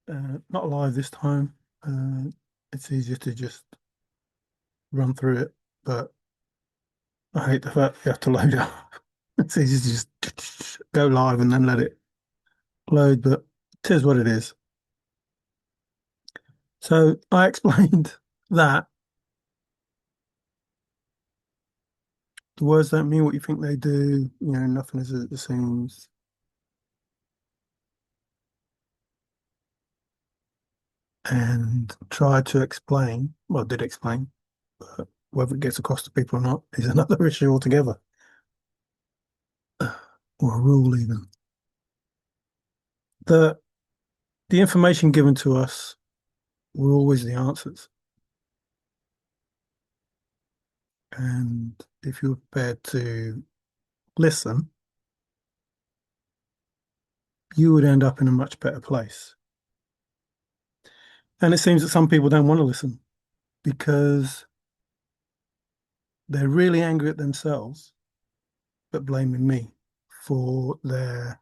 Not live this time. It's easier to just run through it, but I hate the fact you have to load up. It's easy to just go live and then let it load, but it is what it is. So I explained that the words don't mean what you think they do. Nothing is as it seems. And tried to explain, well, did explain, but whether it gets across to people or not is another issue altogether, or a rule even. The the information given to us were always the answers. And if you're prepared to listen, you would end up in a much better place. And it seems that some people don't want to listen because they're really angry at themselves, but blaming me for their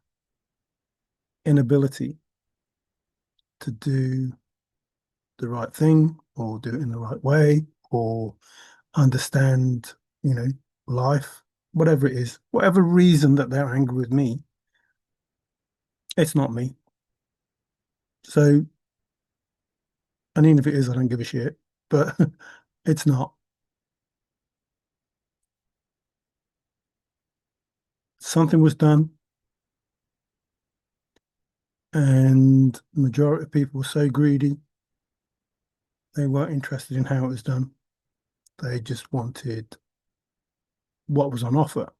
inability to do the right thing or do it in the right way or understand, you know, life, whatever it is, whatever reason that they're angry with me, it's not me. So, and even if it is, I don't give a shit, but it's not. Something was done, and the majority of people were so greedy, they weren't interested in how it was done. They just wanted what was on offer.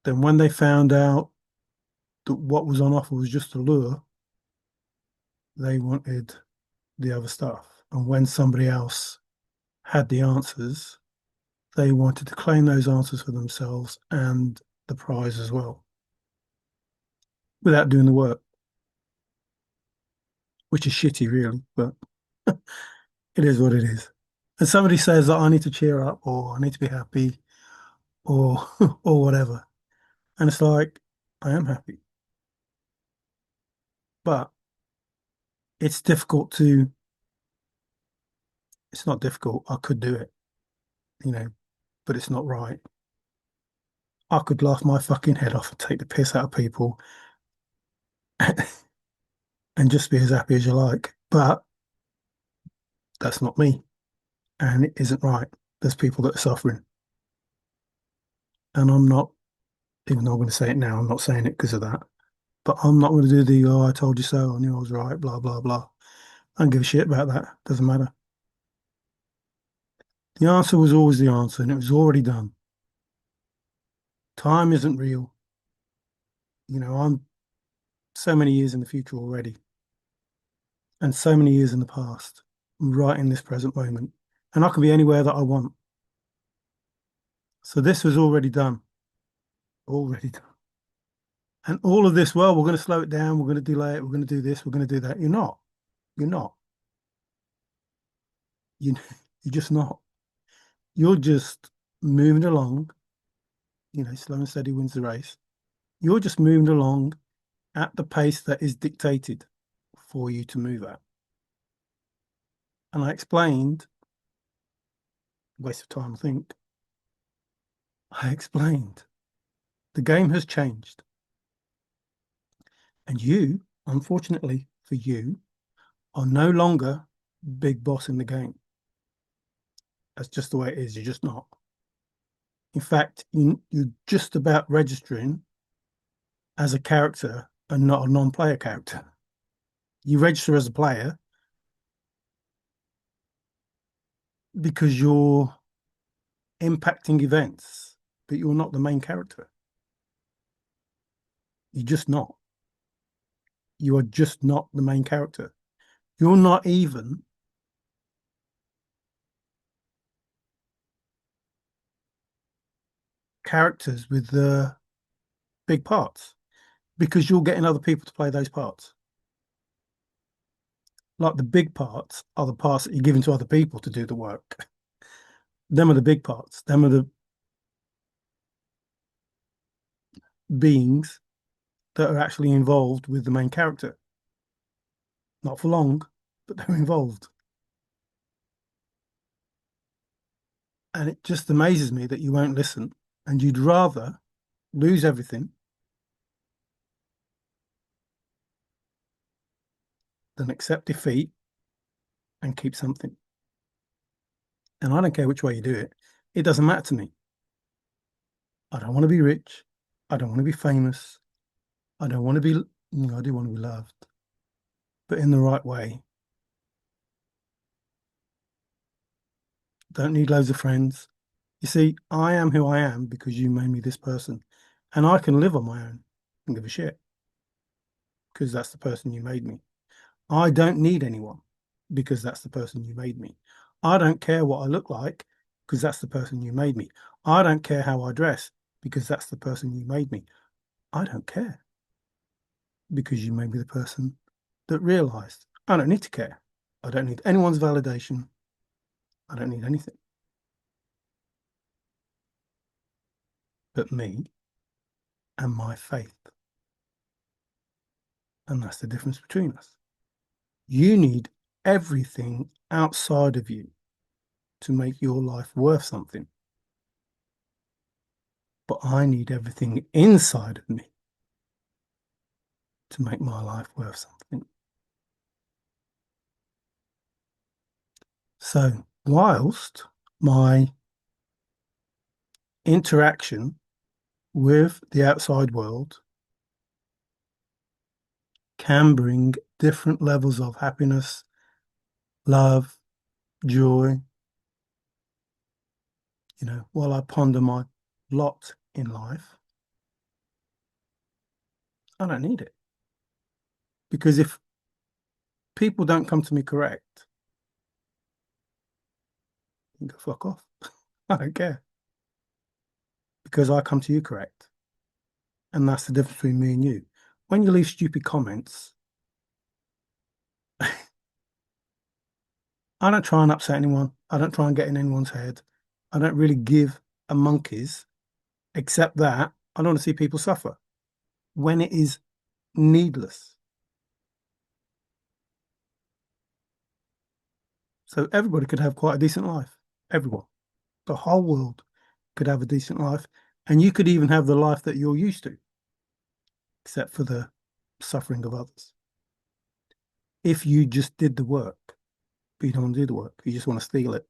Then, when they found out that what was on offer was just a lure, they wanted the other stuff. And when somebody else had the answers, they wanted to claim those answers for themselves and the prize as well, without doing the work, which is shitty, really, but it is what it is. And somebody says that I need to cheer up or I need to be happy or or whatever. And it's like, I am happy. But it's difficult to, it's not difficult. I could do it, you know, but it's not right. I could laugh my fucking head off and take the piss out of people and just be as happy as you like. But that's not me. And it isn't right. There's people that are suffering. And I'm not, even though I'm going to say it now, I'm not saying it because of that. But I'm not going to do the, oh, I told you so, I knew I was right, blah, blah, blah. I don't give a shit about that. Doesn't matter. The answer was always the answer, and it was already done. Time isn't real. I'm so many years in the future already, and so many years in the past, right in this present moment. And I can be anywhere that I want. So this was already done. And all of this, well, we're going to slow it down, we're going to delay it, we're going to do this, we're going to do that. You're not. You're not. You, you're just not. You're just moving along, slow and steady wins the race. You're just moving along at the pace that is dictated for you to move at. And I explained, waste of time, I think. I explained the game has changed. And you, unfortunately for you, are no longer big boss in the game. That's just the way it is. You're just not. In fact, you're just about registering as a character and not a non-player character. You register as a player because you're impacting events, but you're not the main character. You're just not. You are just not the main character. You're not even characters with the big parts because you're getting other people to play those parts. Like the big parts are the parts that you're giving to other people to do the work. Them are the big parts. Them are the beings that are actually involved with the main character. Not for long, but they're involved. And it just amazes me that you won't listen and you'd rather lose everything than accept defeat and keep something. And I don't care which way you do it. It doesn't matter to me. I don't want to be rich. I don't want to be famous. I don't want to be, I do want to be loved, but in the right way. Don't need loads of friends. You see, I am who I am because you made me this person. And I can live on my own and give a shit because that's the person you made me. I don't need anyone because that's the person you made me. I don't care what I look like because that's the person you made me. I don't care how I dress because that's the person you made me. I don't care because you made me the person that realized I don't need to care. I don't need anyone's validation. I don't need anything but me and my faith. And that's the difference between us. You need everything outside of you to make your life worth something. But I need everything inside of me to make my life worth something. So, whilst my interaction with the outside world can bring different levels of happiness, love, joy, while I ponder my lot in life, I don't need it. Because if people don't come to me correct, you can go fuck off. I don't care. Because I come to you correct. And that's the difference between me and you. When you leave stupid comments, I don't try and upset anyone. I don't try and get in anyone's head. I don't really give a monkey's, except that I don't want to see people suffer when it is needless. So everybody could have quite a decent life. Everyone. The whole world could have a decent life. And you could even have the life that you're used to, except for the suffering of others. If you just did the work, but you don't want to do the work, you just want to steal it.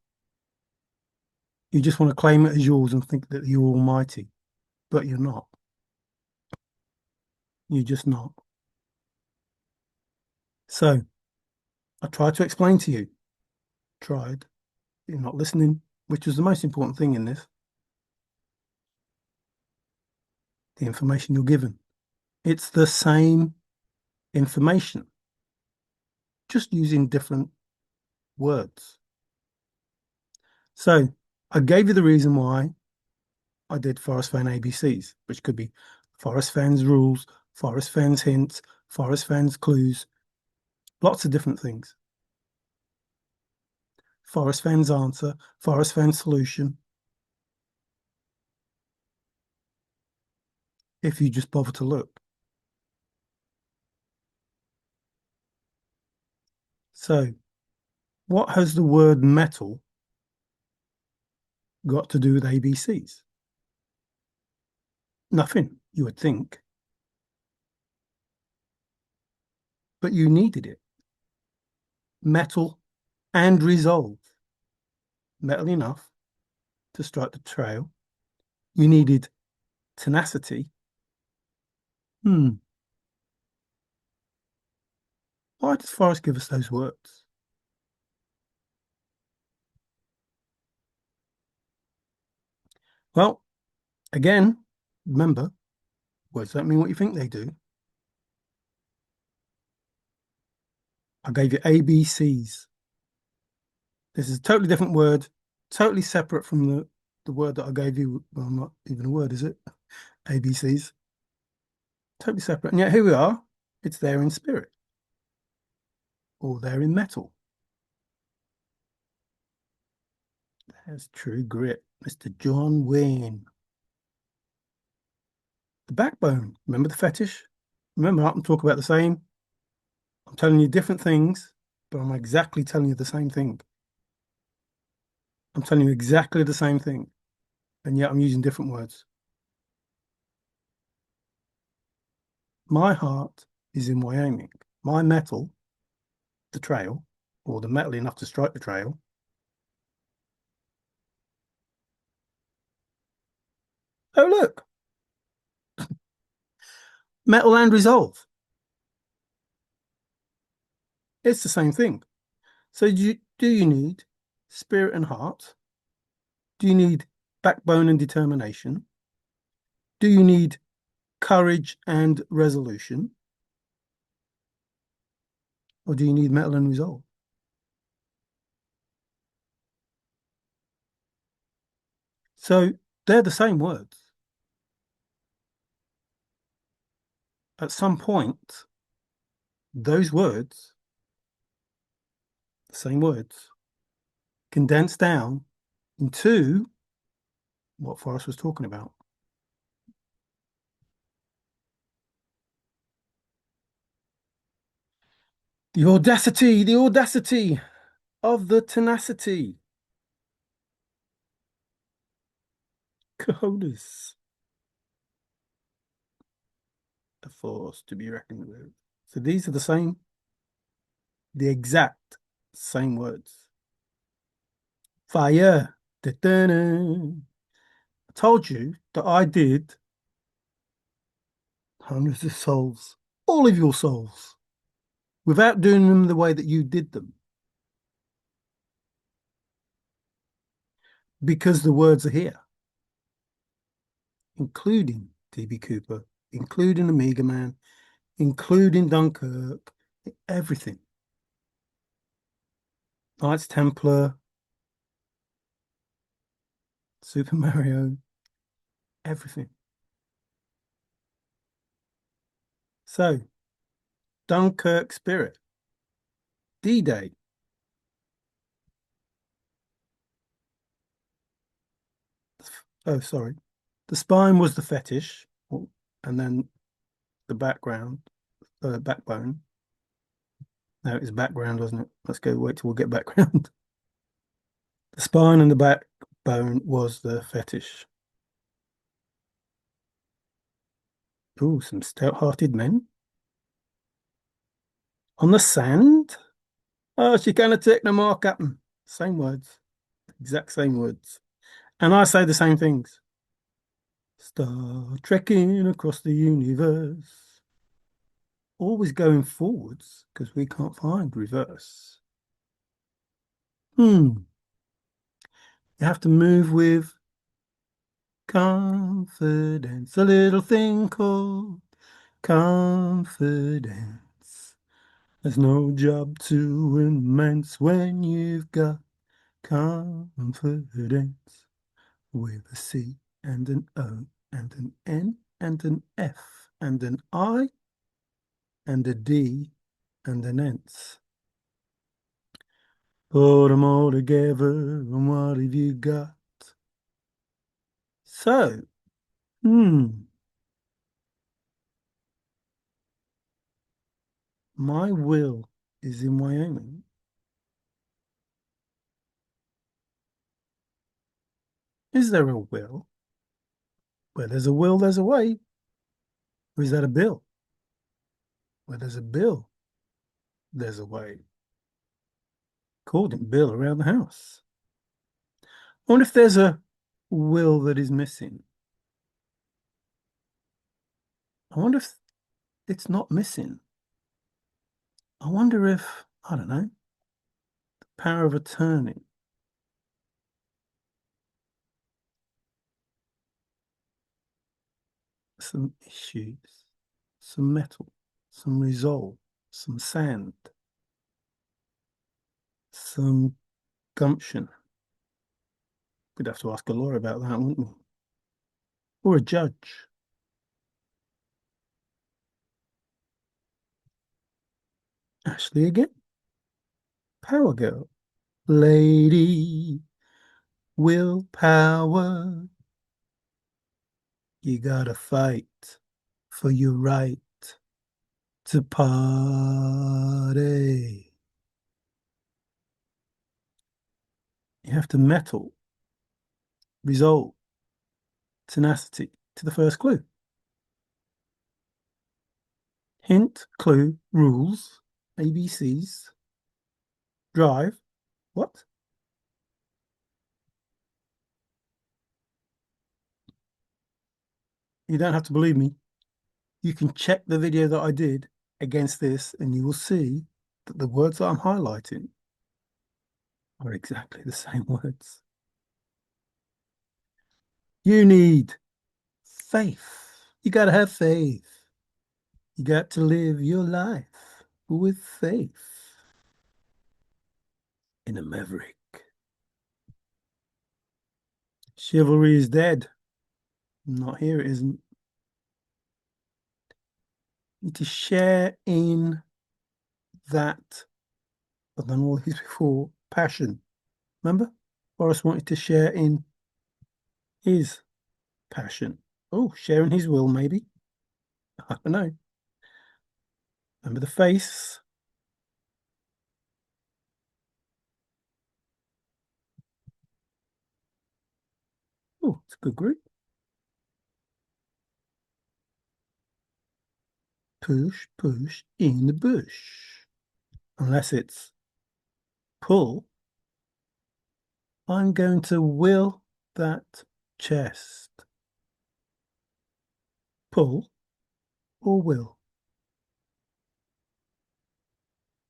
You just want to claim it as yours and think that you're almighty, but you're not. You're just not. So I tried to explain to you, tried, you're not listening, which was the most important thing in this. The information you're given. It's the same information, just using different words. So I gave you the reason why I did Forrest Fenn ABCs, which could be Forrest Fenn's rules, Forrest Fenn's hints, Forrest Fenn's clues, lots of different things. Forrest Fenn's answer, Forrest Fenn's solution. If you just bother to look. So, what has the word metal got to do with ABCs? Nothing, you would think. But you needed it. Metal and resolve. Metal enough to strike the trail. You needed tenacity. Why does Forrest give us those words? Well, again, remember, words don't mean what you think they do. I gave you ABCs. This is a totally different word, totally separate from the word that I gave you. Well, not even a word, is it? ABCs. Totally separate. And yet here we are. It's there in spirit. Or there in metal. There's true grit. Mr. John Wayne. The backbone. Remember the fetish? Remember, I can talk about the same. I'm telling you different things, but I'm exactly telling you the same thing. I'm telling you exactly the same thing, and yet I'm using different words. My heart is in Wyoming. My metal, the trail, or the metal enough to strike the trail. Oh, look, metal and resolve. It's the same thing. So do you need spirit and heart? Do you need backbone and determination? Do you need courage and resolution? Or do you need metal and resolve? So they're the same words. At some point, those words, the same words, condense down into what Forrest was talking about. The audacity of the tenacity. Cojones. A force to be reckoned with. So these are the exact same words. Fire. Da-da-da. I told you that I did hundreds of souls, all of your souls, without doing them the way that you did them, because the words are here, including DB Cooper, including Amiga Man, including Dunkirk, everything. Knights Templar, Super Mario, everything. So, Dunkirk Spirit, D-Day. Oh, sorry. The spine was the fetish, and then the backbone. No, it's background, wasn't it? Let's go wait till we'll get background. The spine and the backbone was the fetish. Oh, some stout-hearted men. On the sand? Oh, she's going to take the mark at them. Same words, exact same words. And I say the same things. Star trekking across the universe. Always going forwards because we can't find reverse. You have to move with confidence. A little thing called confidence. There's no job too immense when you've got confidence. With a C and an O and an N and an F and an I and a D and an nth. Put them all together and what have you got? So, my will is in Wyoming. Is there a will? Where there's a will, there's a way. Or is that a bill? Where there's a bill, there's a way. According to Bill around the house. I wonder if there's a will that is missing. I wonder if it's not missing. I wonder if, I don't know, power of attorney. Some issues, some metal, some resolve, some sand, some gumption. We'd have to ask a lawyer about that, wouldn't we? Or a judge. Ashley again. Power girl. Lady, willpower. You gotta fight for your right. to party. You have to mettle, resolve, tenacity to the first clue. Hint, clue, rules, ABCs, drive. What? You don't have to believe me. You can check the video that I did against this and you will see that the words that I'm highlighting are exactly the same words. You need faith. You got to have faith. You got to live your life with faith in a maverick. Chivalry is dead. Not here, it isn't. You need to share in that, I've done all these before, passion. Remember? Forrest wanted to share in his passion. Oh, sharing his will, maybe. I don't know. Remember the face. Oh, it's a good group. Push, push in the bush. Unless it's pull, I'm going to will that chest. Pull or will?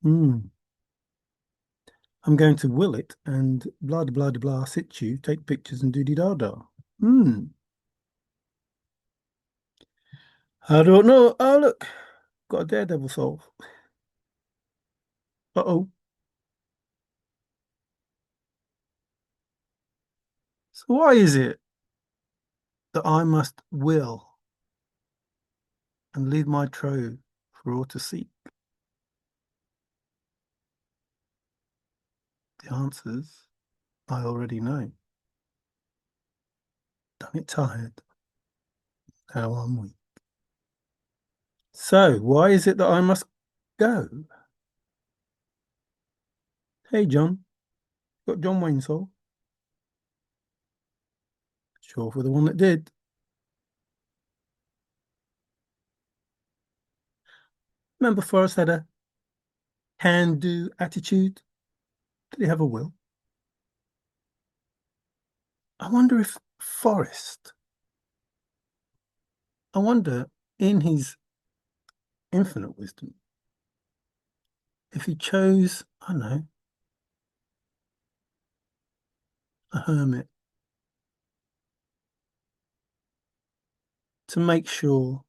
I'm going to will it and blah, blah, blah, blah, sit you, take pictures and do-de-da-da. I don't know. Oh, look, got a daredevil solve. Uh-oh. So why is it that I must will and leave my trove for all to seek? The answers I already know. Done it tired. Now I'm weak. So why is it that I must go? Hey, John. Got John Wayne soul? Sure for the one that did. Remember Forrest had a can-do attitude? Did he have a will? I wonder if Forrest, I wonder in his infinite wisdom, if he chose, I don't know, a hermit to make sure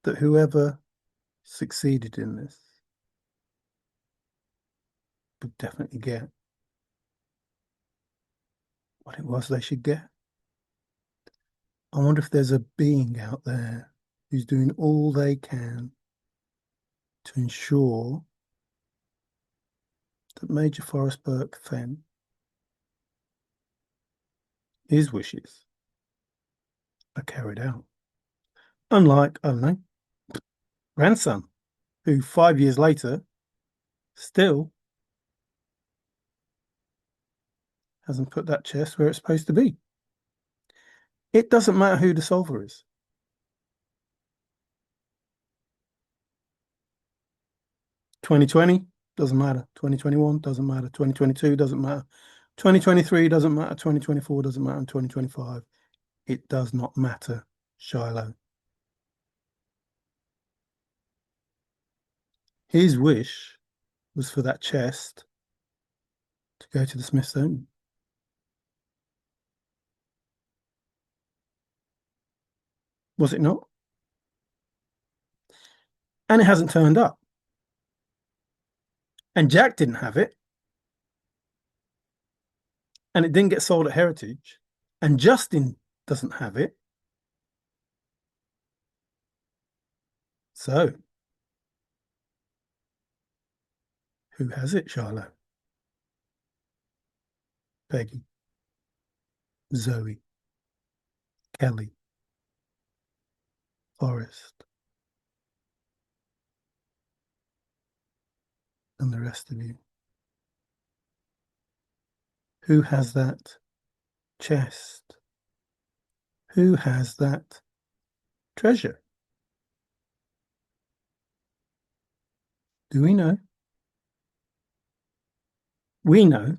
that whoever succeeded in this would definitely get what it was they should get. I wonder if there's a being out there who's doing all they can to ensure that Major Forrest Burke Fenn, his wishes are carried out. Unlike, I don't know, grandson, who 5 years later still hasn't put that chest where it's supposed to be. It doesn't matter who the solver is. 2020 doesn't matter. 2021 doesn't matter. 2022 doesn't matter. 2023 doesn't matter. 2024 doesn't matter. And 2025, it does not matter, Shiloh. His wish was for that chest to go to the Smithsonian. Was it not? And it hasn't turned up. And Jack didn't have it. And it didn't get sold at Heritage. And Justin doesn't have it. So, who has it, Shiloh? Peggy, Zoe, Kelly, Forrest, and the rest of you. Who has that chest? Who has that treasure? Do we know? We know,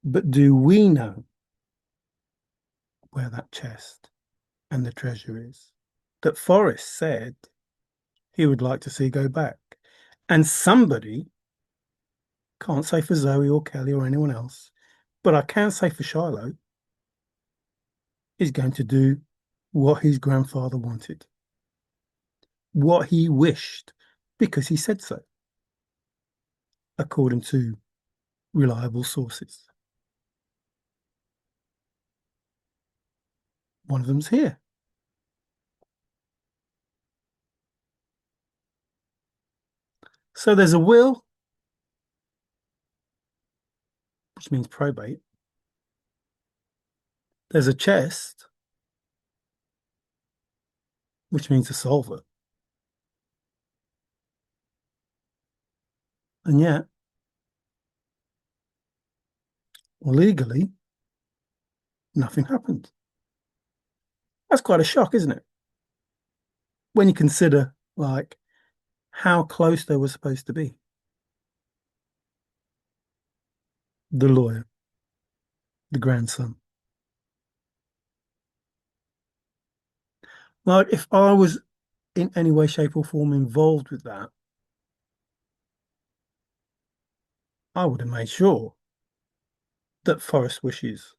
but do we know where that chest and the treasure is that Forrest said he would like to see go back? And somebody, can't say for Zoe or Kelly or anyone else, but I can say for Shiloh, is going to do what his grandfather wanted, what he wished, because he said so, according to reliable sources. One of them's here. So there's a will, which means probate. There's a chest, which means a solver. And yet, legally, nothing happened. That's quite a shock, isn't it? When you consider, like, how close they were supposed to be. The lawyer, the grandson. Like, if I was in any way, shape, or form involved with that, I would have made sure that Forrest's wishes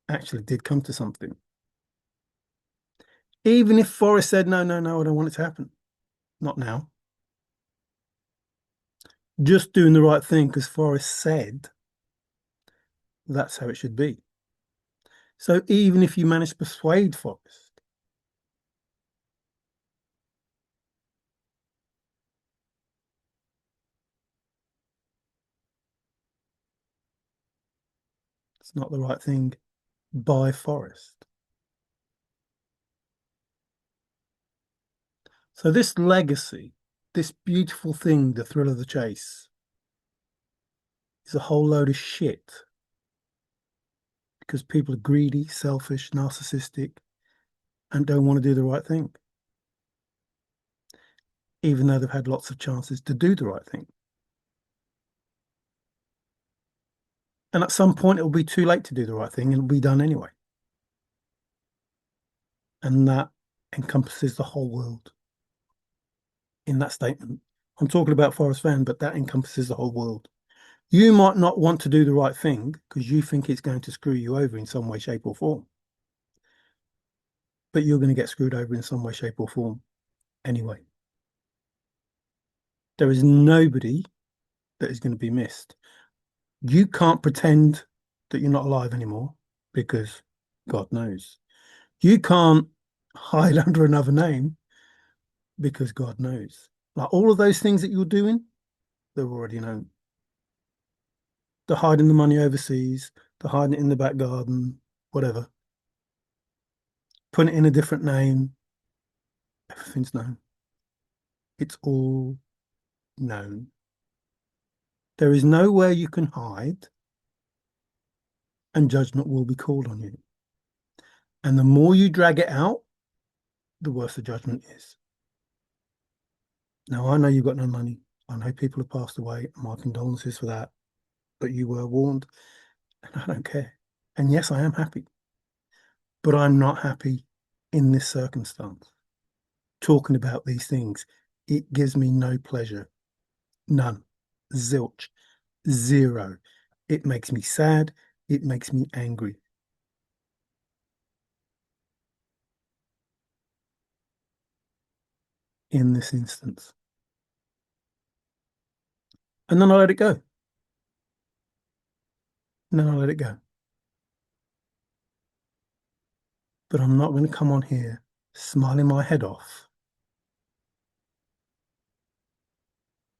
actually did come to something. Even if Forrest said, no, no, no, I don't want it to happen. Not now. Just doing the right thing because Forrest said that's how it should be. So even if you manage to persuade Forrest, it's not the right thing by Forrest. So this legacy, this beautiful thing, the thrill of the chase, is a whole load of shit because people are greedy, selfish, narcissistic, and don't want to do the right thing, even though they've had lots of chances to do the right thing. And at some point, it will be too late to do the right thing and it'll be done anyway. And that encompasses the whole world in that statement. I'm talking about Forrest Fenn, but that encompasses the whole world. You might not want to do the right thing because you think it's going to screw you over in some way, shape, or form. But you're going to get screwed over in some way, shape, or form anyway. There is nobody that is going to be missed. You can't pretend that you're not alive anymore because God knows. You can't hide under another name because God knows. Like all of those things that you're doing, they're already known. They're hiding the money overseas, they're hiding it in the back garden, whatever. Putting it in a different name, everything's known. It's all known. There is nowhere you can hide, and judgment will be called on you. And the more you drag it out, the worse the judgment is. Now, I know you've got no money. I know people have passed away. My condolences for that. But you were warned, and I don't care. And yes, I am happy. But I'm not happy in this circumstance. Talking about these things, it gives me no pleasure. None. Zilch. Zero. It makes me sad. It makes me angry. In this instance. And then I let it go. And then I let it go. But I'm not going to come on here smiling my head off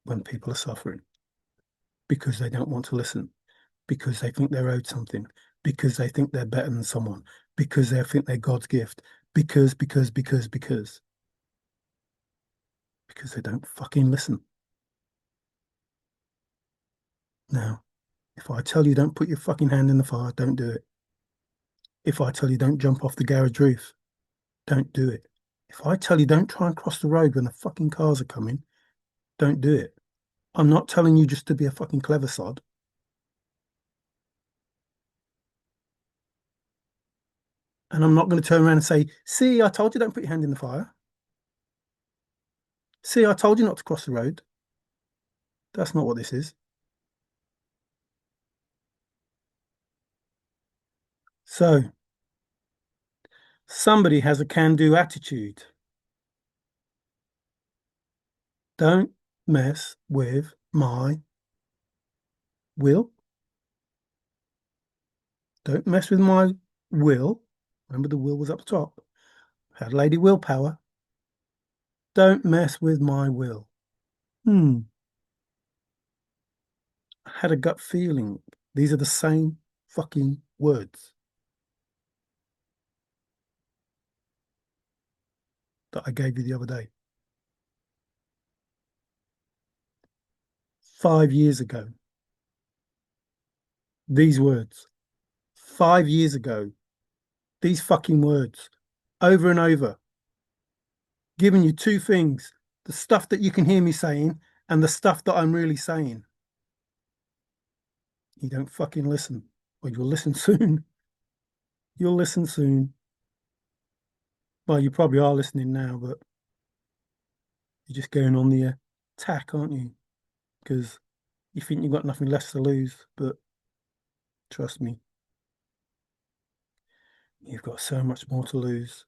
when people are suffering because they don't want to listen, because they think they're owed something, because they think they're better than someone, because they think they're God's gift, Because they don't fucking listen. Now, if I tell you don't put your fucking hand in the fire, don't do it. If I tell you don't jump off the garage roof, don't do it. If I tell you don't try and cross the road when the fucking cars are coming, don't do it. I'm not telling you just to be a fucking clever sod. And I'm not going to turn around and say, see, I told you don't put your hand in the fire. See, I told you not to cross the road. That's not what this is. So, somebody has a can-do attitude. Don't mess with my will. Don't mess with my will. Remember, the will was up top. Had Lady Willpower. Don't mess with my will. I had a gut feeling. These are the same fucking words that I gave you the other day. 5 years ago. These words. 5 years ago. These fucking words. Over and over. Giving you two things. The stuff that you can hear me saying and the stuff that I'm really saying. You don't fucking listen. Well, you'll listen soon. You'll listen soon. Well, you probably are listening now, but you're just going on the attack, aren't you? Because you think you've got nothing left to lose, but trust me, you've got so much more to lose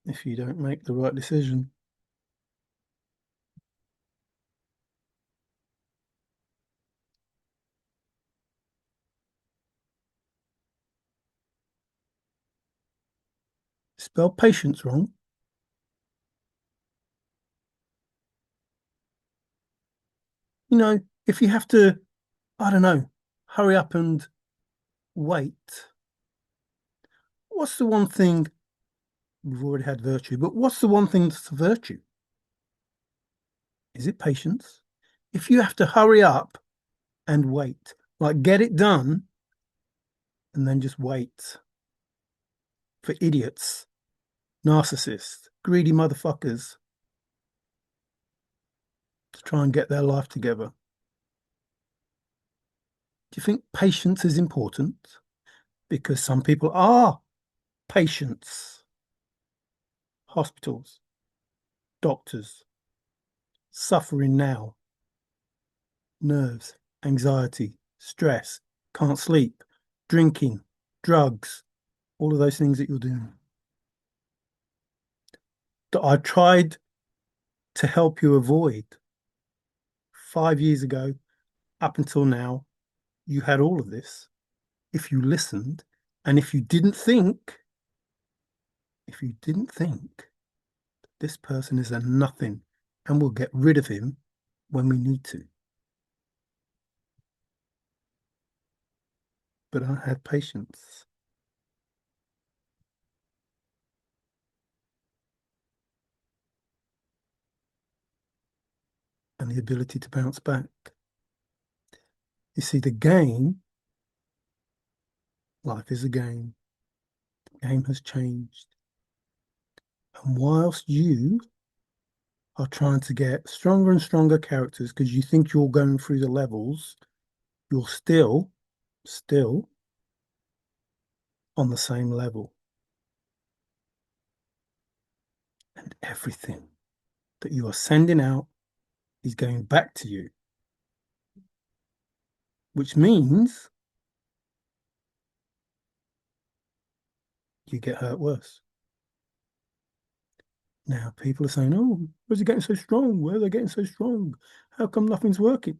if you don't make the right decision. Spell patience wrong. You know, if you have to, I don't know, hurry up and wait, what's the one thing? We've already had virtue, but what's the one thing that's a virtue? Is it patience? If you have to hurry up and wait, like get it done and then just wait for idiots, narcissists, greedy motherfuckers to try and get their life together. Do you think patience is important? Because some people are patients. Hospitals, doctors, suffering now, nerves, anxiety, stress, can't sleep, drinking, drugs, all of those things that you're doing. That I tried to help you avoid 5 years ago, up until now, you had all of this. If you listened, and if you didn't think this person is a nothing and we'll get rid of him when we need to. But I had patience. And the ability to bounce back. You see, the game, life is a game. The game has changed. And whilst you are trying to get stronger and stronger characters because you think you're going through the levels, you're still on the same level. And everything that you are sending out is going back to you, which means you get hurt worse. Now, people are saying, oh, where's it getting so strong? Where are they getting so strong? How come nothing's working?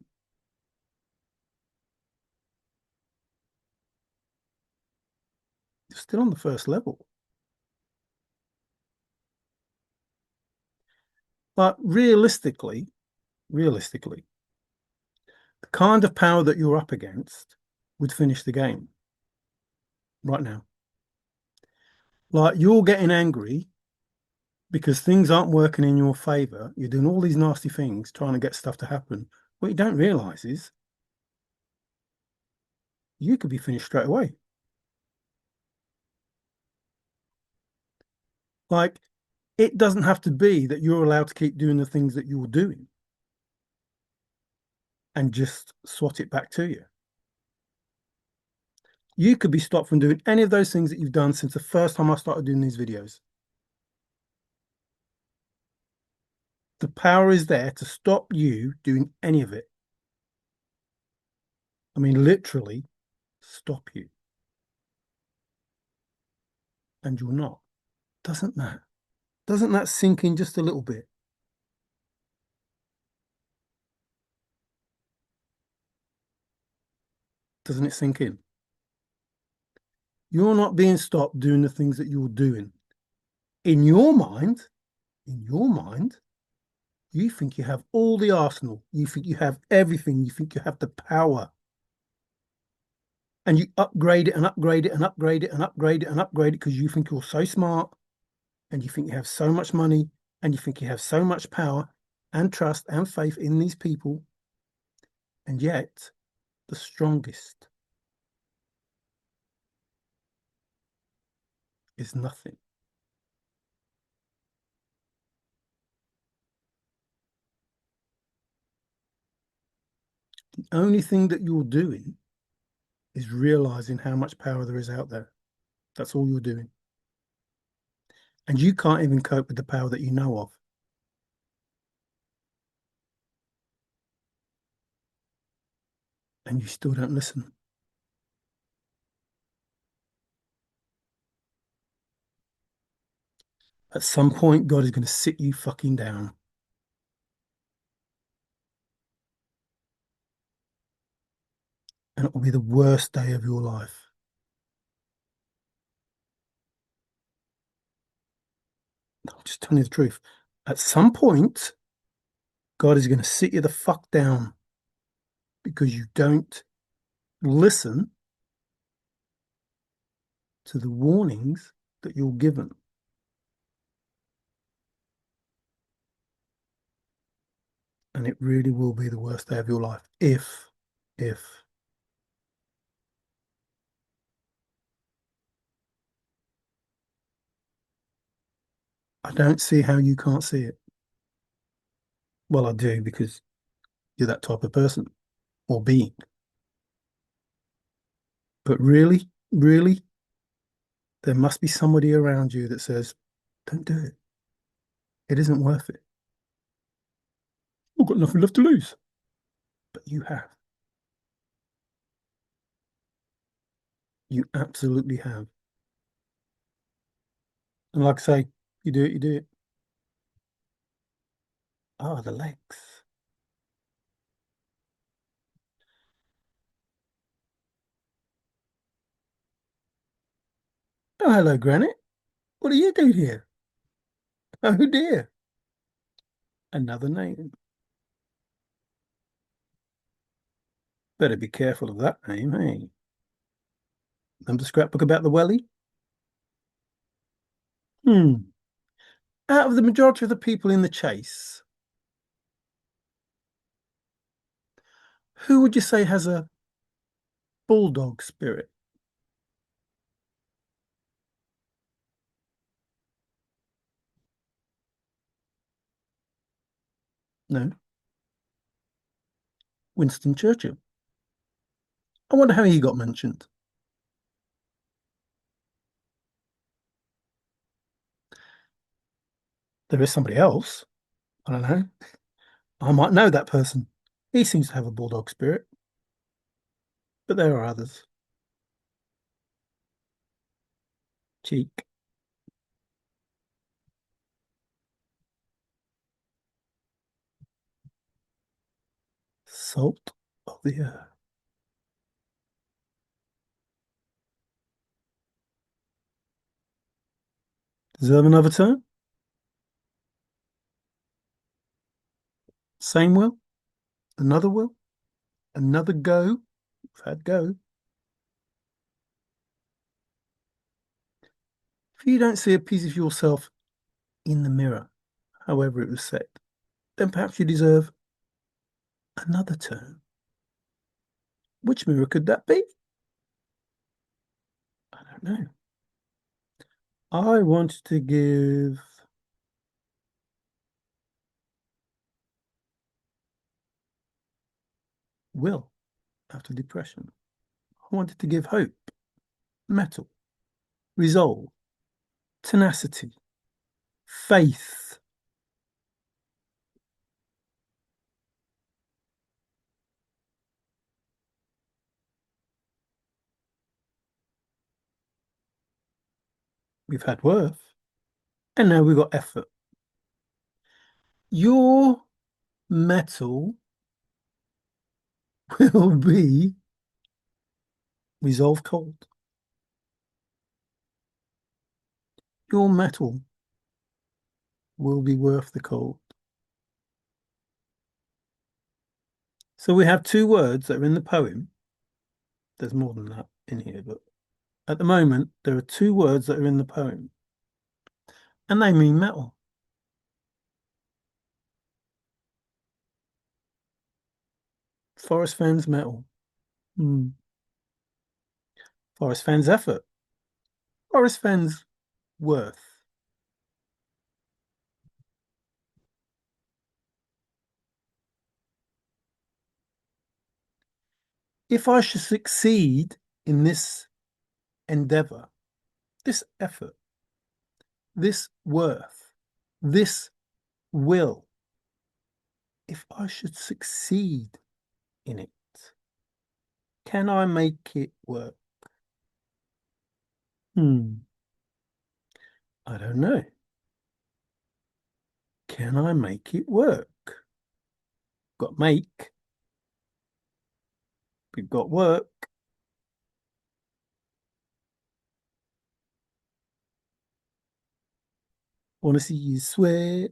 You're still on the first level. But realistically, the kind of power that you're up against would finish the game right now. Like you're getting angry because things aren't working in your favor. You're doing all these nasty things trying to get stuff to happen. What you don't realize is you could be finished straight away. Like it doesn't have to be that you're allowed to keep doing the things that you're doing and just swat it back to you. You could be stopped from doing any of those things that you've done since the first time I started doing these videos. The power is there to stop you doing any of it. I mean, literally stop you. And you're not. Doesn't that? Doesn't that sink in just a little bit? Doesn't it sink in? You're not being stopped doing the things that you're doing. In your mind, in your mind, you think you have all the arsenal. You think you have everything. You think you have the power. And you upgrade it and upgrade it and upgrade it and upgrade it and upgrade it because you think you're so smart and you think you have so much money and you think you have so much power and trust and faith in these people. And yet, the strongest is nothing. The only thing that you're doing is realizing how much power there is out there. That's all you're doing. And you can't even cope with the power that you know of. And you still don't listen. At some point, God is going to sit you fucking down. And it will be the worst day of your life. I'm just telling you the truth. At some point, God is going to sit you the fuck down because you don't listen to the warnings that you're given. And it really will be the worst day of your life if I don't see how you can't see it. Well, I do because you're that type of person or being. But really, really, there must be somebody around you that says, don't do it. It isn't worth it. I've got nothing left to lose. But you have. You absolutely have. And like I say, you do it, you do it. Ah, the legs. Oh, hello, Granite. What are you doing here? Oh, dear. Another name. Better be careful of that name, hey? Remember the scrapbook about the welly? Hmm. Out of the majority of the people in the chase, who would you say has a bulldog spirit? No, Winston Churchill. I wonder how he got mentioned. There is somebody else. I don't know. I might know that person. He seems to have a bulldog spirit, but there are others. Cheek, salt of the earth. Deserve another turn? Same will? Another will? Another go? We've had go. If you don't see a piece of yourself in the mirror, however it was said, then perhaps you deserve another turn. Which mirror could that be? I don't know. I want to give will after depression. I wanted to give hope, mettle, resolve, tenacity, faith. We've had worth, and now we've got effort. Your mettle will be resolve cold. Your mettle will be worth the cold. So we have two words that are in the poem. There's more than that in here, but at the moment, there are two words that are in the poem, and they mean metal. Forrest Fenn's metal. Forrest Fenn's effort. Forrest Fenn's worth. If I should succeed in this endeavor, this effort, this worth, this will, if I should succeed in it, can I make it work? I don't know. Can I make it work? Got make. We've got work. Want to see you sweat?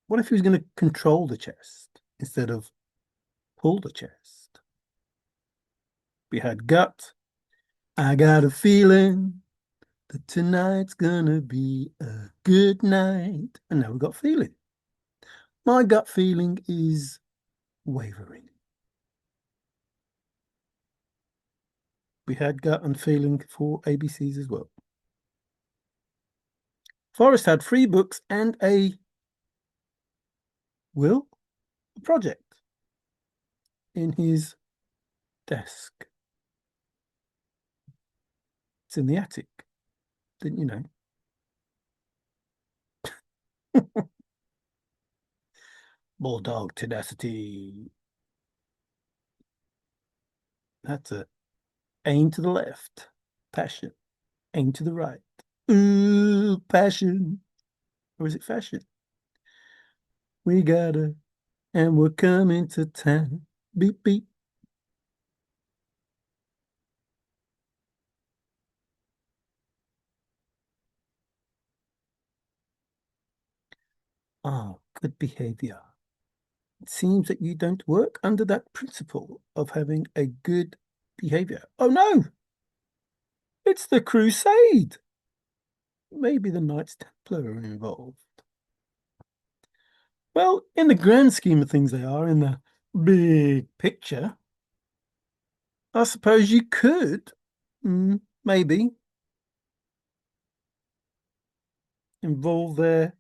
What if he was going to control the chest instead of pull the chest? We had gut. I got a feeling that tonight's gonna be a good night. And now we've got feeling. My gut feeling is wavering. We had gut and feeling for ABCs as well. Forrest had 3 books and a project in his desk. It's in the attic. Didn't you know? Bulldog tenacity. That's it. Aim to the left. Passion. Aim to the right. Ooh, passion. Or is it fashion? We gotta, and we're coming to town. Beep, beep. Oh, good behavior. It seems that you don't work under that principle of having a good behavior. Oh no, it's the crusade. Maybe the Knights Templar are involved. Well, in the grand scheme of things, they are. In the big picture, I suppose you could, maybe, involve their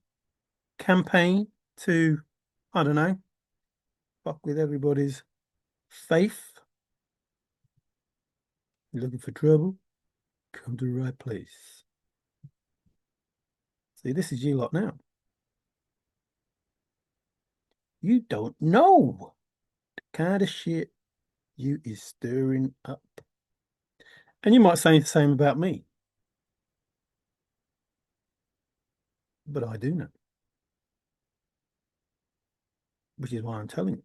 campaign to, I don't know, fuck with everybody's faith. You're looking for trouble? Come to the right place. See, this is you lot now. You don't know the kind of shit you is stirring up. And you might say the same about me. But I do know. Which is why I'm telling you.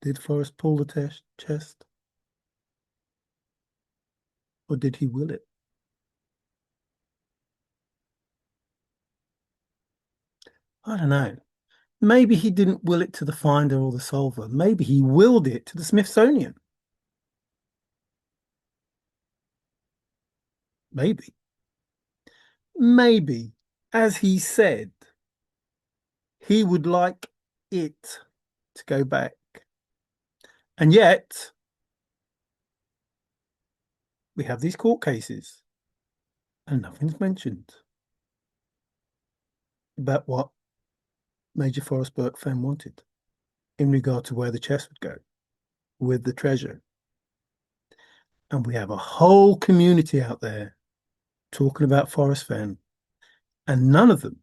Did Forrest pull the chest? Or did he will it? I don't know. Maybe he didn't will it to the finder or the solver. Maybe he willed it to the Smithsonian. Maybe. Maybe, as he said, he would like it to go back. And yet, we have these court cases and nothing's mentioned about what Major Forrest Burke Fenn wanted in regard to where the chest would go with the treasure. And we have a whole community out there talking about Forrest Fenn, and none of them,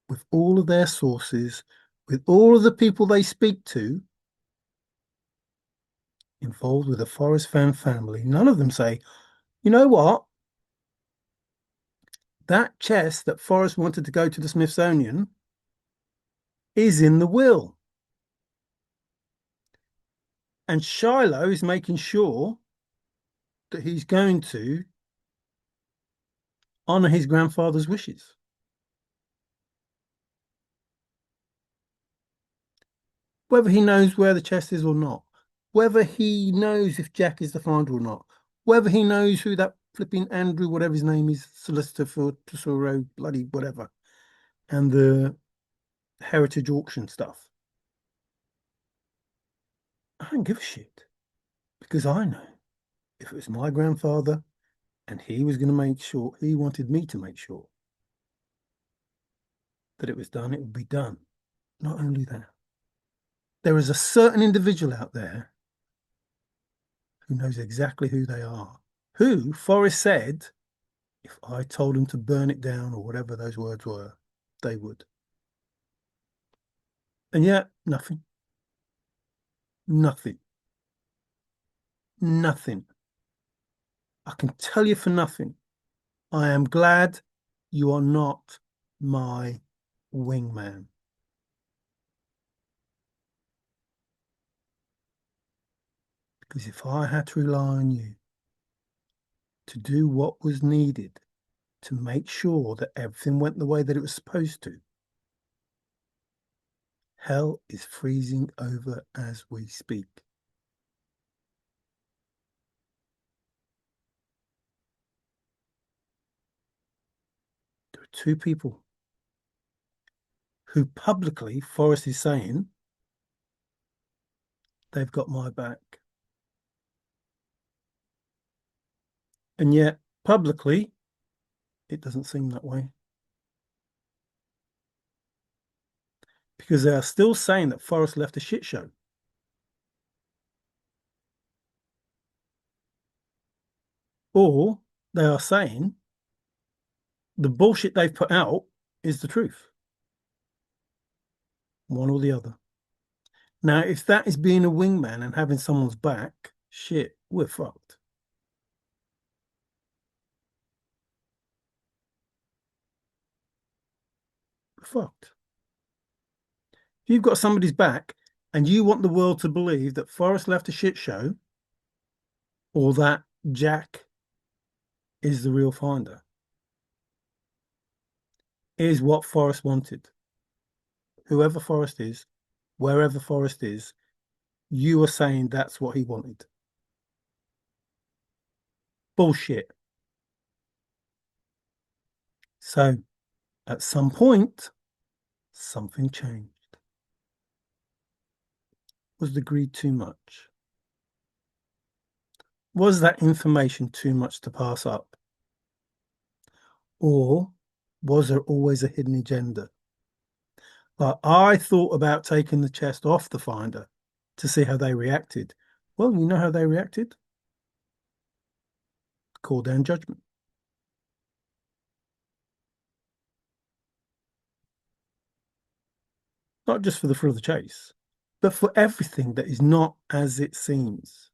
with all of their sources, with all of the people they speak to involved with the Forrest Fenn family, none of them say, you know what? That chest that Forrest wanted to go to the Smithsonian is in the will. And Shiloh is making sure that he's going to honor his grandfather's wishes. Whether he knows where the chest is or not, whether he knows if Jack is the finder or not, whether he knows who that flipping Andrew, whatever his name is, solicitor for Tesoro, bloody whatever, and the heritage auction stuff. I don't give a shit, because I know if it was my grandfather and he was going to make sure, he wanted me to make sure that it was done, it would be done. Not only that, there is a certain individual out there who knows exactly who they are, who Forrest said, if I told them to burn it down or whatever those words were, they would. And yet, nothing. Nothing. Nothing. I can tell you for nothing, I am glad you are not my wingman. Because if I had to rely on you to do what was needed to make sure that everything went the way that it was supposed to, hell is freezing over as we speak. There are two people who publicly, Forrest is saying, they've got my back. And yet, publicly, it doesn't seem that way. Because they are still saying that Forrest left a shit show. Or they are saying the bullshit they've put out is the truth. One or the other. Now, if that is being a wingman and having someone's back, shit, we're fucked. We're fucked. If you've got somebody's back and you want the world to believe that Forrest left a shit show or that Jack is the real finder, is what Forrest wanted. Whoever Forrest is, wherever Forrest is, you are saying that's what he wanted. Bullshit. So at some point, something changed. Was the greed too much? Was that information too much to pass up? Or was there always a hidden agenda? Like, I thought about taking the chest off the finder to see how they reacted. Well, you know how they reacted? Call down judgment. Not just for the thrill of the chase, but for everything that is not as it seems.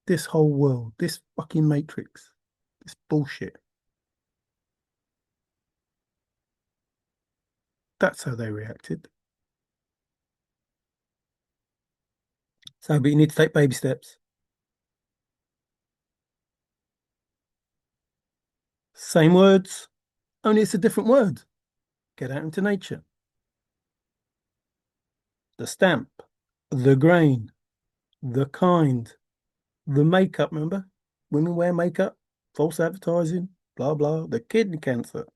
This whole world, this fucking matrix, this bullshit. That's how they reacted. So, but you need to take baby steps. Same words, only it's a different word. Get out into nature. The stamp, the grain, the kind, the makeup. Remember, women wear makeup, false advertising, blah blah. The kidney cancer,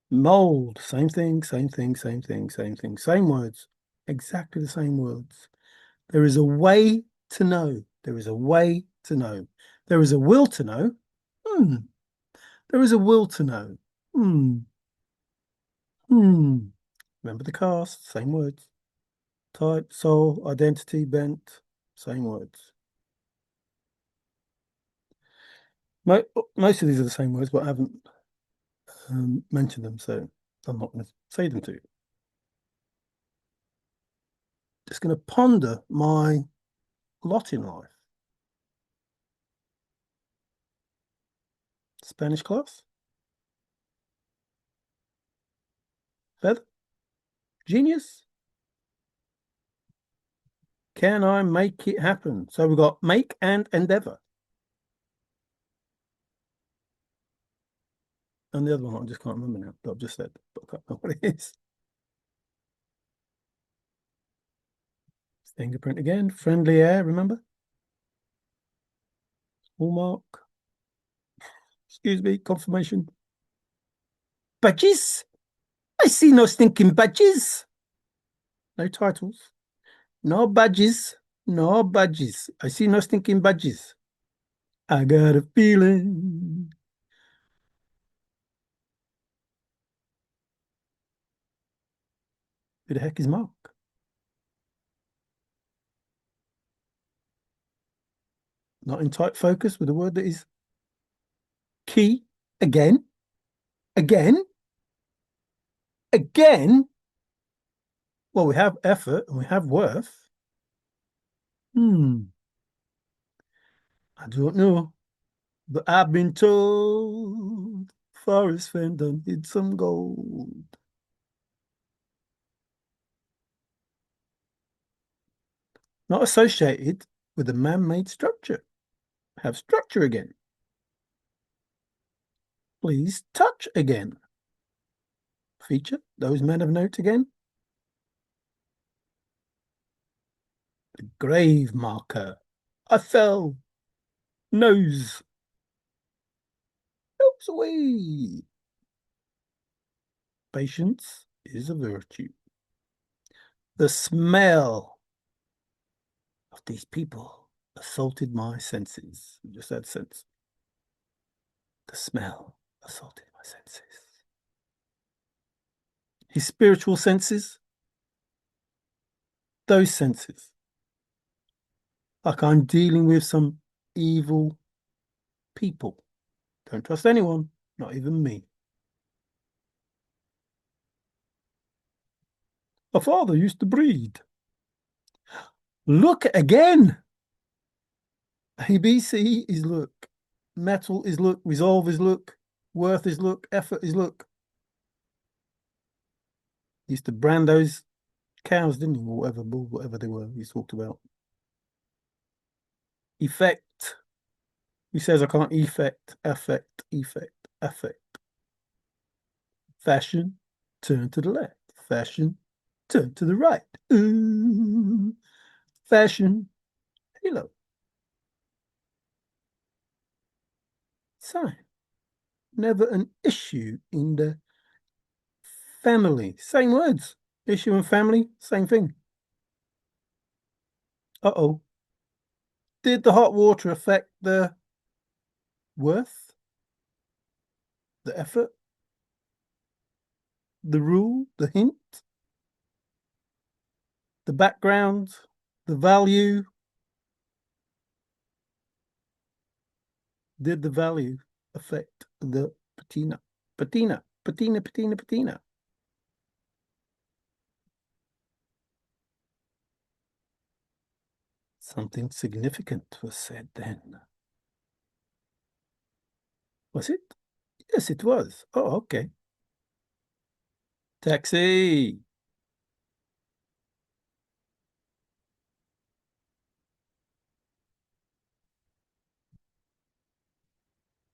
mold, same thing, same thing, same thing, same thing, same words, exactly the same words. There is a way to know. There is a way to know. There is a will to know. Hmm. There is a will to know. Hmm. Hmm. Remember the cast, same words. Type, soul, identity, bent, same words. Most of these are the same words, but I haven't mentioned them, so I'm not going to say them to you. Just going to ponder my lot in life. Spanish class, feather, genius. Can I make it happen? So we've got make and endeavor. And the other one I just can't remember now, but I've just said, but I can't remember what it is. Fingerprint again. Friendly air, remember? Hallmark. Excuse me, confirmation. Badges? I see no stinking badges. No titles. No badges. No badges. I see no stinking badges. I got a feeling. Who the heck is Mark? Not in tight focus with a word that is key. Again. Again. Again. Well, we have effort and we have worth. I don't know. But I've been told Forrest Fenn done hid some gold. Not associated with a man-made structure. Have structure again. Please touch again. Feature those men of note again. The grave marker. I fell. Nose. Nose away. Patience is a virtue. The smell of these people assaulted my senses. Just that sense. The smell assaulted my senses. His spiritual senses, those senses. Like I'm dealing with some evil people. Don't trust anyone, not even me. A father used to breed. Look again. ABC is look. Metal is look. Resolve is look. Worth is look. Effort is look. He used to brand those cows, didn't he? Or whatever, bull, whatever they were he talked about. Effect. He says I can't effect, affect, effect, affect. Fashion, turn to the left. Fashion, turn to the right. Ooh. Fashion, halo. Sign. Never an issue in the family. Same words. Issue and family, same thing. Uh-oh. Did the hot water affect the worth, the effort, the rule, the hint, the background, the value? Did the value affect the patina? Patina, patina, patina, patina. Something significant was said then. Was it? Yes, it was. Oh, okay. Taxi.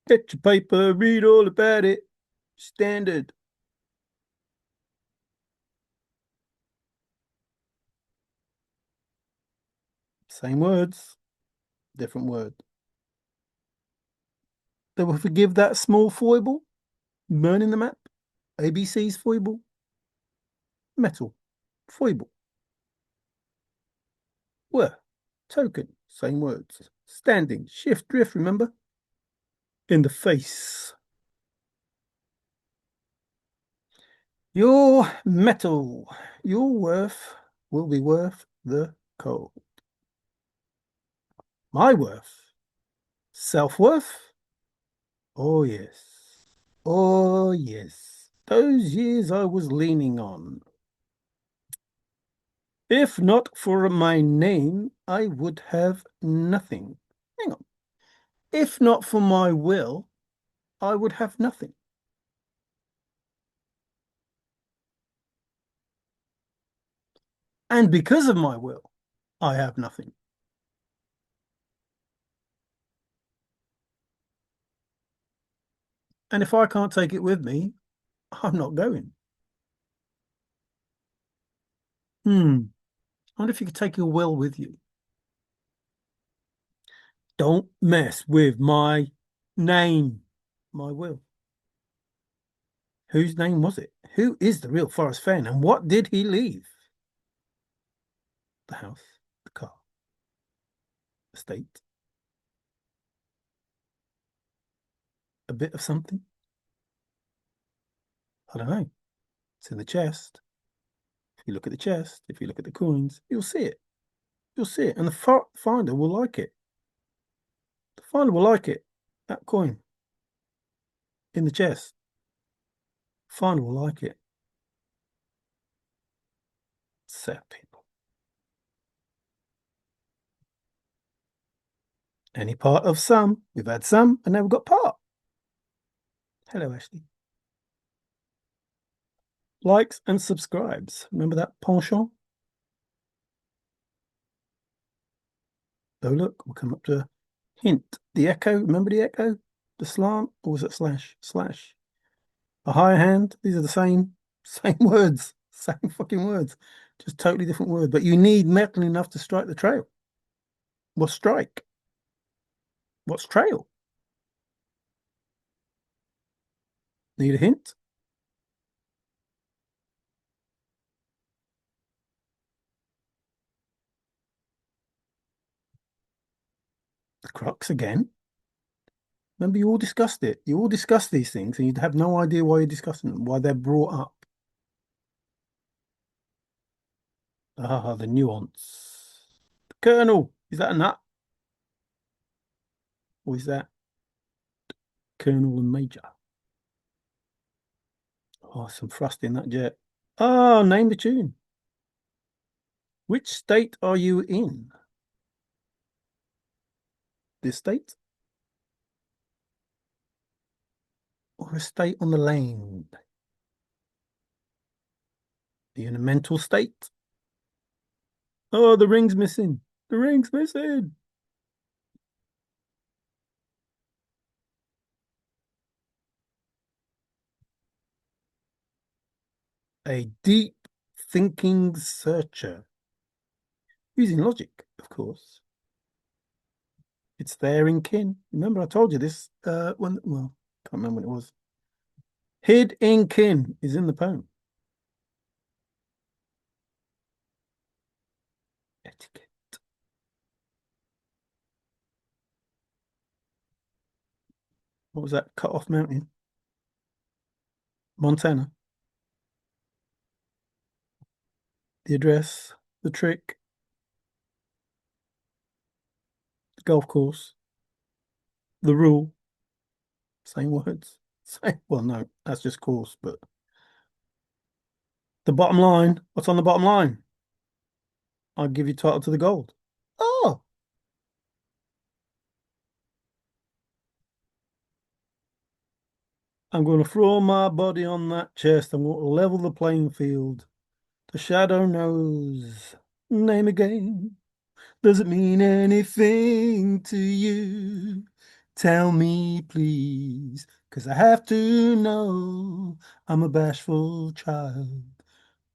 Get your paper, read all about it. Standard. Same words, different word. They will forgive that small foible, burning the map. ABC's foible, metal, foible, were, token, same words. Standing, shift, drift, remember? In the face. Your metal, your worth will be worth the coal. My worth, self-worth? Oh, yes. Oh, yes. Those years I was leaning on. If not for my name, I would have nothing. Hang on. If not for my will, I would have nothing. And because of my will, I have nothing. And if I can't take it with me, I'm not going. I wonder if you could take your will with you. Don't mess with my name, my will. Whose name was it? Who is the real Forrest Fenn, and what did he leave? The house, the car, the state, a bit of something. I don't know. It's in the chest. If you look at the chest, if you look at the coins, you'll see it. You'll see it, and the finder will like it. The finder will like it. That coin in the chest. Finder will like it. Sad people. Any part of some. We've had some, and now we've got part. Hello, Ashley. Likes and subscribes. Remember that penchant? Oh, look, we'll come up to hint. The echo. Remember the echo? The slant? Or was it slash? Slash. A higher hand. These are the same words. Same fucking words. Just totally different words. But you need metal enough to strike the trail. What's strike? What's trail? Need a hint? The crux again. Remember, you all discussed it. You all discussed these things, and you'd have no idea why you're discussing them, why they're brought up. Ah, the nuance. The kernel. Is that a nut? Or is that kernel and major? Oh, some thrust in that jet. Ah, name the tune. Which state are you in? This state? Or a state on the lane? Are you in a mental state? Oh, the ring's missing. The ring's missing. A deep thinking searcher. Using logic, of course. It's there in kin. Remember, I told you this when, well, can't remember when it was. Hid in kin is in the poem. Etiquette. What was that? Cut off mountain? Montana. The address, the trick, the golf course, the rule. Same words. Same. Well, no, that's just course, but the bottom line. What's on the bottom line? I'll give you title to the gold. Oh, I'm going to throw my body on that chest. I'm going to level the playing field. The shadow knows. Name again. Does it mean anything to you? Tell me, please, 'cause I have to know. I'm a bashful child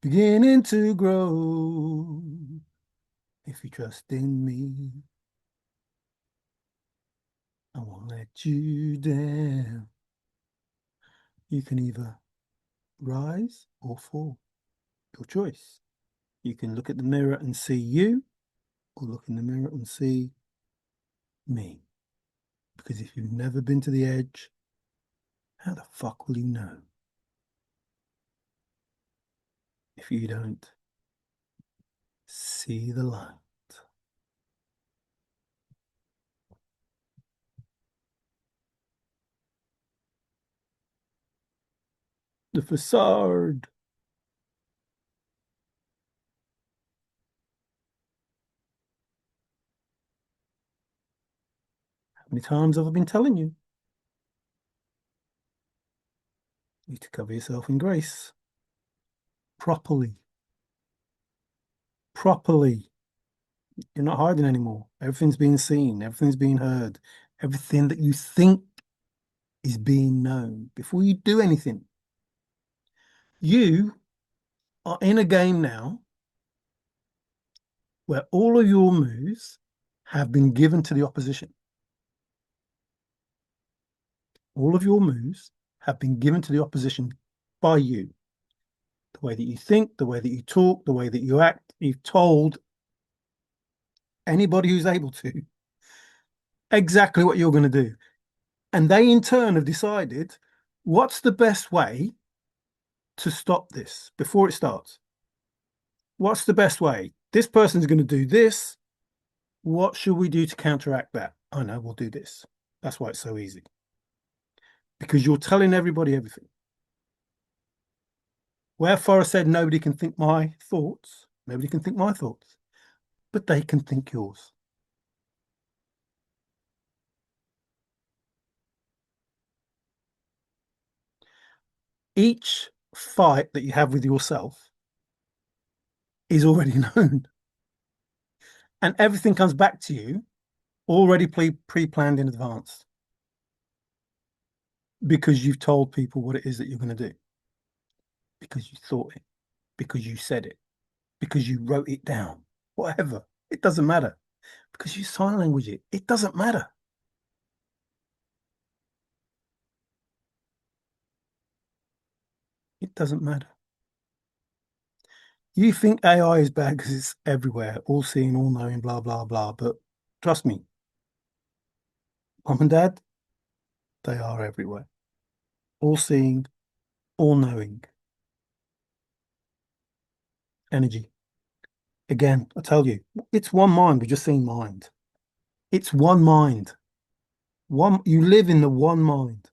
beginning to grow. If you trust in me, I won't let you down. You can either rise or fall, your choice. You can look at the mirror and see you, or look in the mirror and see me. Because if you've never been to the edge, how the fuck will you know if you don't see the light? The facade. How many times have I been telling you? You need to cover yourself in grace. Properly. Properly. You're not hiding anymore. Everything's being seen. Everything's being heard. Everything that you think is being known. Before you do anything, you are in a game now where all of your moves have been given to the opposition. All of your moves have been given to the opposition by you. The way that you think, the way that you talk, the way that you act, you've told anybody who's able to exactly what you're going to do. And they in turn have decided what's the best way to stop this before it starts. What's the best way? This person's going to do this. What should we do to counteract that? I know, we'll do this. That's why it's so easy. Because you're telling everybody everything. Where Forrest said nobody can think my thoughts, nobody can think my thoughts, but they can think yours. Each fight that you have with yourself is already known. And everything comes back to you already pre-planned in advance because you've told people what it is that you're going to do, because you thought it, because you said it, because you wrote it down, whatever. It doesn't matter. Because you sign language it. It doesn't matter. It doesn't matter. You think AI is bad because it's everywhere, all seeing, all knowing, blah, blah, blah. But trust me, mom and dad, they are everywhere. All seeing, all knowing. Energy. Again, I tell you, it's one mind. We're just saying mind. It's one mind. You live in the one mind.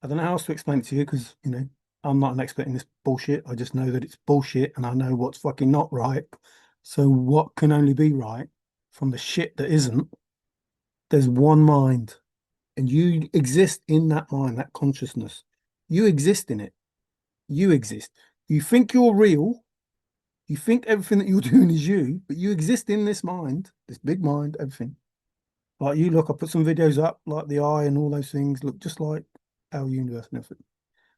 I don't know how else to explain it to you because, I'm not an expert in this bullshit. I just know that it's bullshit and I know what's fucking not right. So what can only be right from the shit that isn't? There's one mind and you exist in that mind, that consciousness. You exist in it. You exist. You think you're real. You think everything that you're doing is you, but you exist in this mind, this big mind, everything. Like you look, I put some videos up, like the eye and all those things look just like our universe and everything.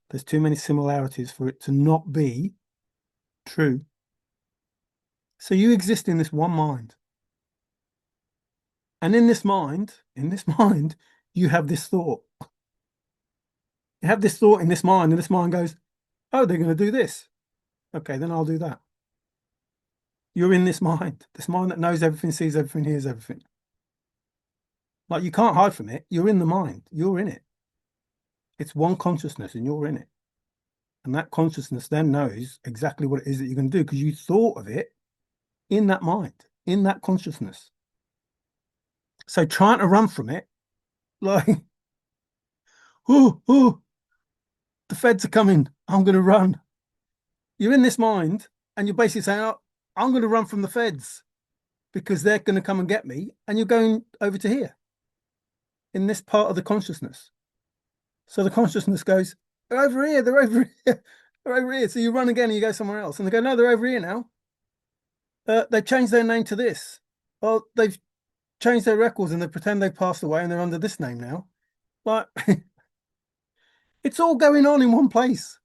There's too many similarities for it to not be true. So you exist in this one mind. And in this mind, you have this thought. You have this thought in this mind, and this mind goes, oh, they're going to do this. Okay, then I'll do that. You're in this mind that knows everything, sees everything, hears everything. Like you can't hide from it. You're in the mind. You're in it. It's one consciousness and you're in it. And that consciousness then knows exactly what it is that you're going to do because you thought of it in that mind, in that consciousness. So trying to run from it, like, oh, the feds are coming. I'm going to run. You're in this mind and you're basically saying, oh, I'm going to run from the feds because they're going to come and get me. And you're going over to here in this part of the consciousness. So the consciousness goes, they're over here. They're over here. They're over here. So you run again and you go somewhere else. And they go, no, they're over here now. They changed their name to this. Well, they've changed their records and they pretend they've passed away and they're under this name now. Like, it's all going on in one place.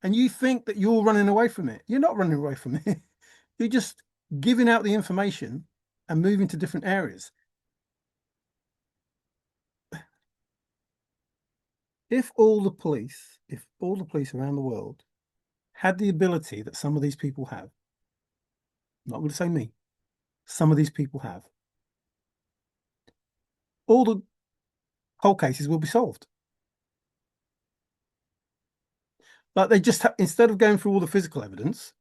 And you think that you're running away from it. You're not running away from it. You're just giving out the information and moving to different areas. If all the police around the world had the ability that some of these people have, I'm not going to say me, some of these people have, all the whole cases will be solved. Like they just instead of going through all the physical evidence,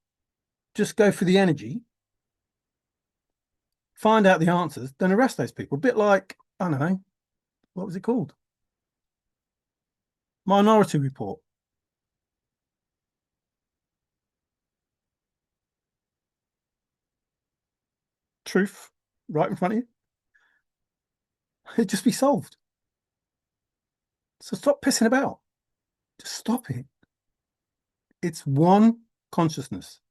just go for the energy, find out the answers, then arrest those people. A bit like, I don't know, what was it called? Minority Report. Truth right in front of you. It'd just be solved. So stop pissing about. Just stop it. It's one consciousness.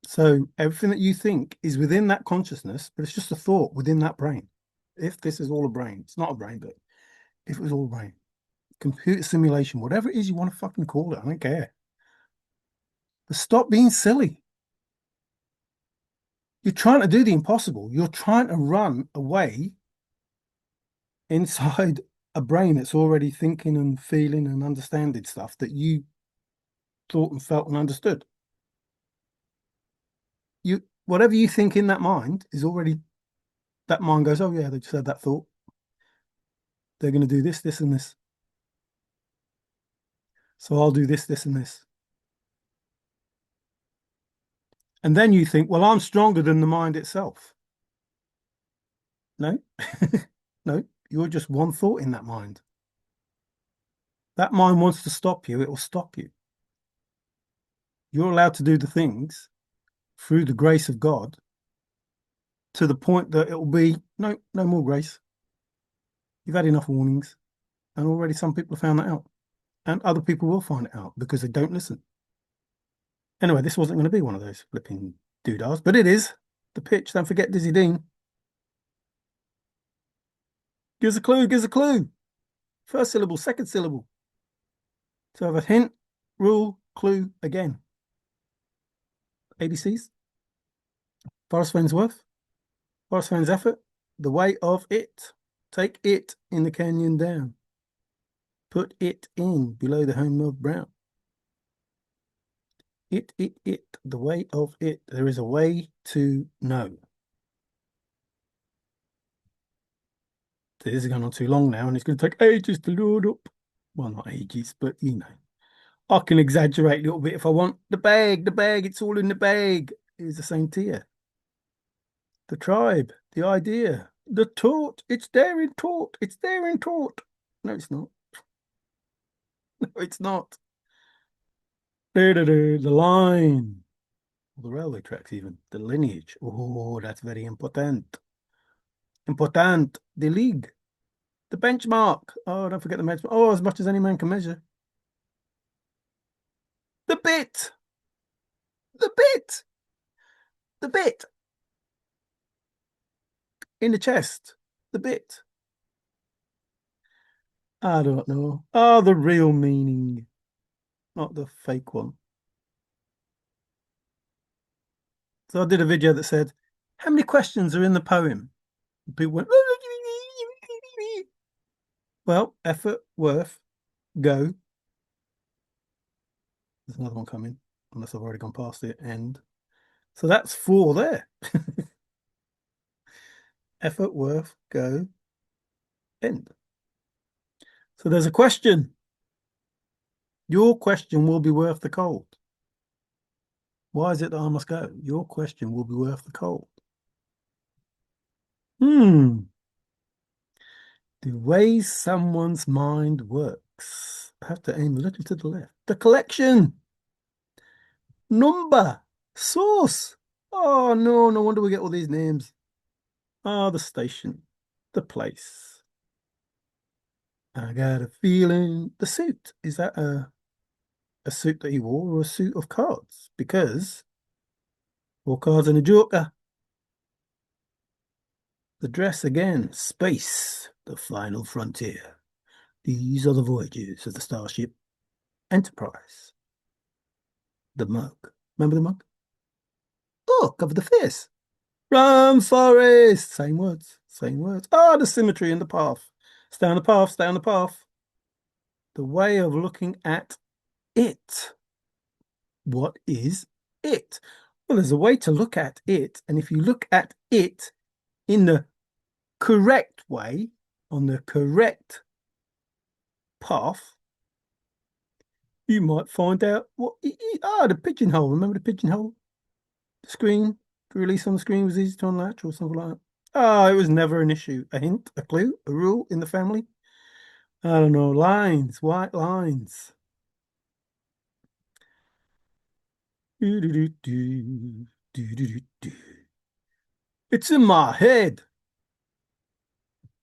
So everything that you think is within that consciousness, but it's just a thought within that brain. If this is all a brain, it's not a brain, but if it was all brain, computer simulation, whatever it is you want to fucking call it, I don't care. But stop being silly. You're trying to do the impossible. You're trying to run away inside a brain that's already thinking and feeling and understanding stuff that you thought and felt and understood. You whatever you think in that mind is already that mind goes, oh yeah, they just had that thought. They're going to do this, this, and this. So I'll do this, this, and this. And then you think, well, I'm stronger than the mind itself. No, no, you're just one thought in that mind. That mind wants to stop you, it will stop you. You're allowed to do the things through the grace of God to the point that it will be no more grace. You've had enough warnings, and already some people have found that out, and other people will find it out because they don't listen. Anyway, this wasn't going to be one of those flipping doodahs, but it is. The pitch, don't forget Dizzy Dean. Give us a clue, give us a clue. First syllable, second syllable. So have a hint, rule, clue again. ABCs. Forrest Fenn's worth. Forrest Fenn's effort. The way of it. Take it in the canyon down. Put it in below the home of Brown. It, the way of it. There is a way to know. This is going on too long now, and it's going to take ages to load up. Well, not ages, but you know. I can exaggerate a little bit if I want. The bag, it's all in the bag. Is the same tier. The tribe, the idea, the taught. It's there in taught. It's there in taught. No, it's not. No, it's not. The line. The railway tracks, even. The lineage. Oh, that's very important. Important. The league. The benchmark. Oh, don't forget the benchmark. Oh, as much as any man can measure. The bit. The bit. The bit. In the chest. The bit. I don't know. Oh, the real meaning, not the fake one. So I did a video that said, how many questions are in the poem? And people went, well, effort, worth, go. There's another one coming, unless I've already gone past it, end. So that's 4 there. Effort, worth, go, end. So there's a question. Your question will be worth the cold. Why is it that I must go? Your question will be worth the cold. The way someone's mind works. I have to aim a little to the left. The collection. Number. Source. Oh, no, no wonder we get all these names. Ah, the station. The place. I got a feeling. The suit. Is that a suit that he wore or a suit of cards? Because 4 cards and a joker. The dress again. Space. The final frontier. These are the voyages of the Starship Enterprise. The mug. Remember the mug? Oh, cover the face. Run, Forrest. Same words, same words. Ah, the symmetry in the path. Stay on the path, stay on the path. The way of looking at it. What is it? Well, there's a way to look at it. And if you look at it in the correct way, on the correct path, you might find out what it is. Ah, the pigeonhole. Remember the pigeonhole? The screen, the release on the screen was easy to unlatch or something like that. Ah, it was never an issue. A hint, a clue, a rule in the family. I don't know. Lines, white lines. Do, do, do, do, do, do, do, do. It's in my head.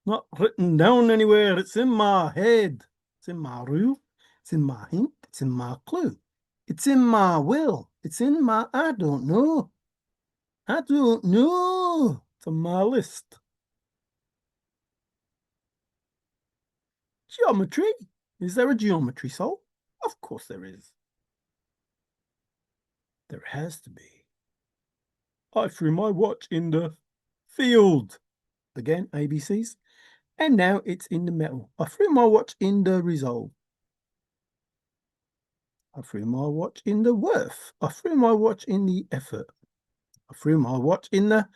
Not written down anywhere. It's in my head. It's in my rule. It's in my hint. It's in my clue. It's in my will. It's in my I don't know. I don't know. It's on my list. Geometry. Is there a geometry soul? Of course there is. There has to be. I threw my watch in the field. Again, ABCs. And now it's in the metal. I threw my watch in the resolve. I threw my watch in the worth. I threw my watch in the effort. I threw my watch in the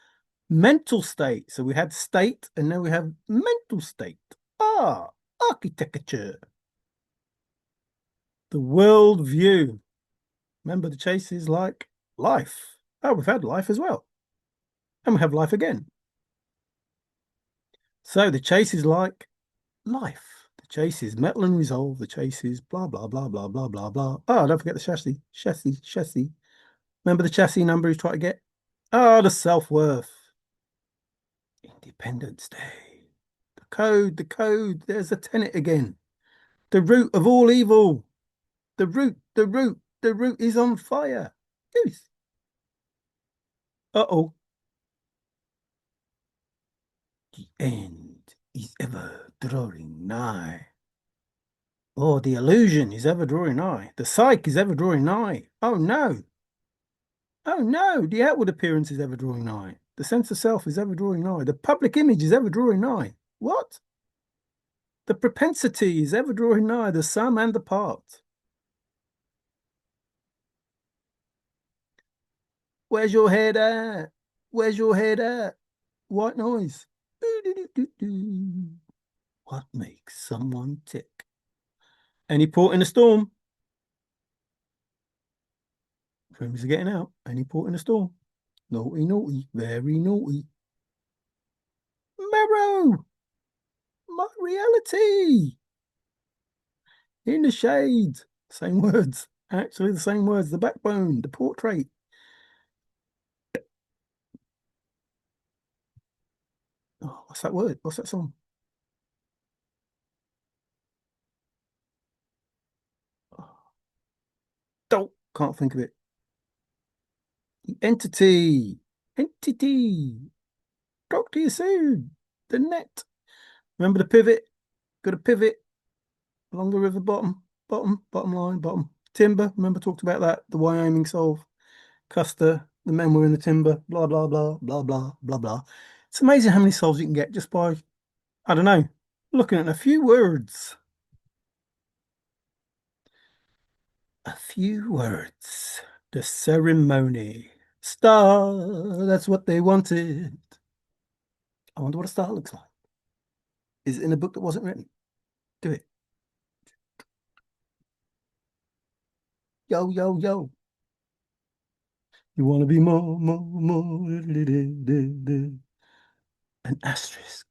mental state. So we had state and now we have mental state. Ah, architecture. The world view. Remember, the chase is like life. Oh, we've had life as well. And we have life again. So the chase is like life. The chase is metal and resolve. The chase is blah, blah, blah, blah, blah, blah, blah. Oh, don't forget the chassis. Chassis, chassis. Remember the chassis number he's trying to get? Oh, the self-worth. Independence Day. The code, the code. There's the tenet again. The root of all evil. The root, the root, the root is on fire. Goose. Uh-oh. The end is ever drawing nigh. Oh, the illusion is ever drawing nigh. The psyche is ever drawing nigh. Oh no. Oh no. The outward appearance is ever drawing nigh. The sense of self is ever drawing nigh. The public image is ever drawing nigh. What? The propensity is ever drawing nigh, the sum and the part. Where's your head at? Where's your head at? White noise. What makes someone tick? Any port in a storm? Criminals are getting out. Any port in a storm? Naughty, naughty, very naughty. Marrow! My reality! In the shade. Same words. Actually, the same words. The backbone, the portrait. Oh, what's that word? What's that song? Oh, don't, can't think of it. The entity. Entity. Talk to you soon. The net. Remember the pivot? Got a pivot along the river bottom, bottom line, bottom. Timber. Remember talked about that. The Wyoming solve. Custer. The men were in the timber. Blah, blah, blah, blah, blah, blah, blah. It's amazing how many solves you can get just by, I don't know, looking at a few words. A few words. The ceremony. Star. That's what they wanted. I wonder what a star looks like. Is it in a book that wasn't written? Do it. Yo, yo, yo. You want to be more, more, more. An asterisk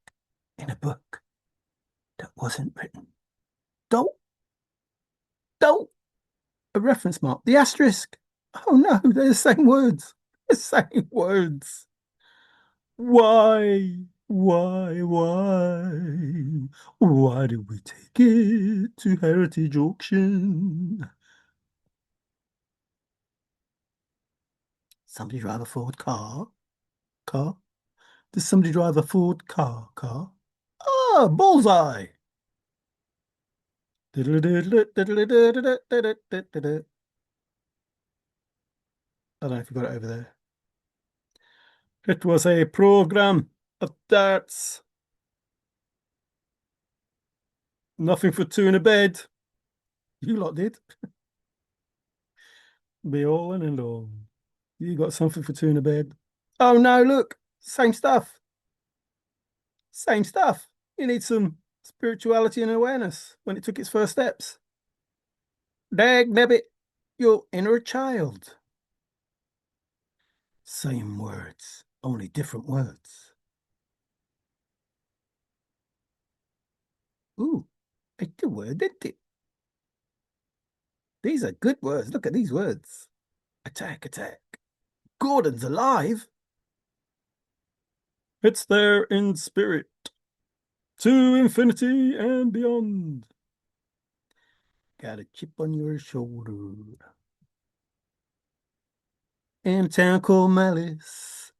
in a book that wasn't written. Don't, don't. A reference mark. The asterisk. Oh no, they're the same words. The same words. Why? Why? Why did we take it to Heritage Auction? Somebody drive a Ford car? Car? Does somebody drive a Ford car? Car? Ah, bullseye! I don't know if you got it over there. It was a program of darts. Nothing for two in a bed. You lot did. Be all in and all. You got something for two in a bed. Oh no, look, same stuff. Same stuff. You need some spirituality and awareness when it took its first steps. Dag nabbit, your inner child. Same words, only different words. Ooh, it's a word, isn't it? These are good words. Look at these words. Attack, attack. Gordon's alive. It's there in spirit. To infinity and beyond. Got a chip on your shoulder. In a town called Malice.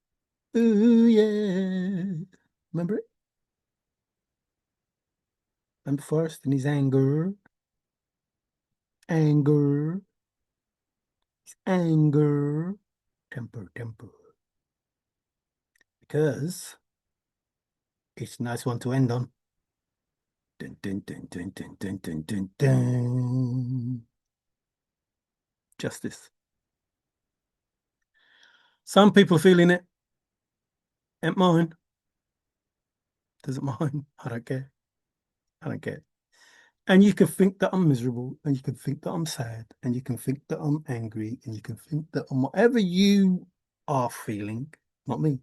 Ooh, yeah. Remember it? Remember Forrest and his anger? Anger. His anger. Temper, temper. Because it's a nice one to end on. Dun, dun, dun, dun, dun, dun, dun, dun, dun. Justice. Some people are feeling it. Ain't mine. Doesn't mine. I don't care. I don't care. And you can think that I'm miserable, and you can think that I'm sad, and you can think that I'm angry, and you can think that I'm whatever you are feeling, not me.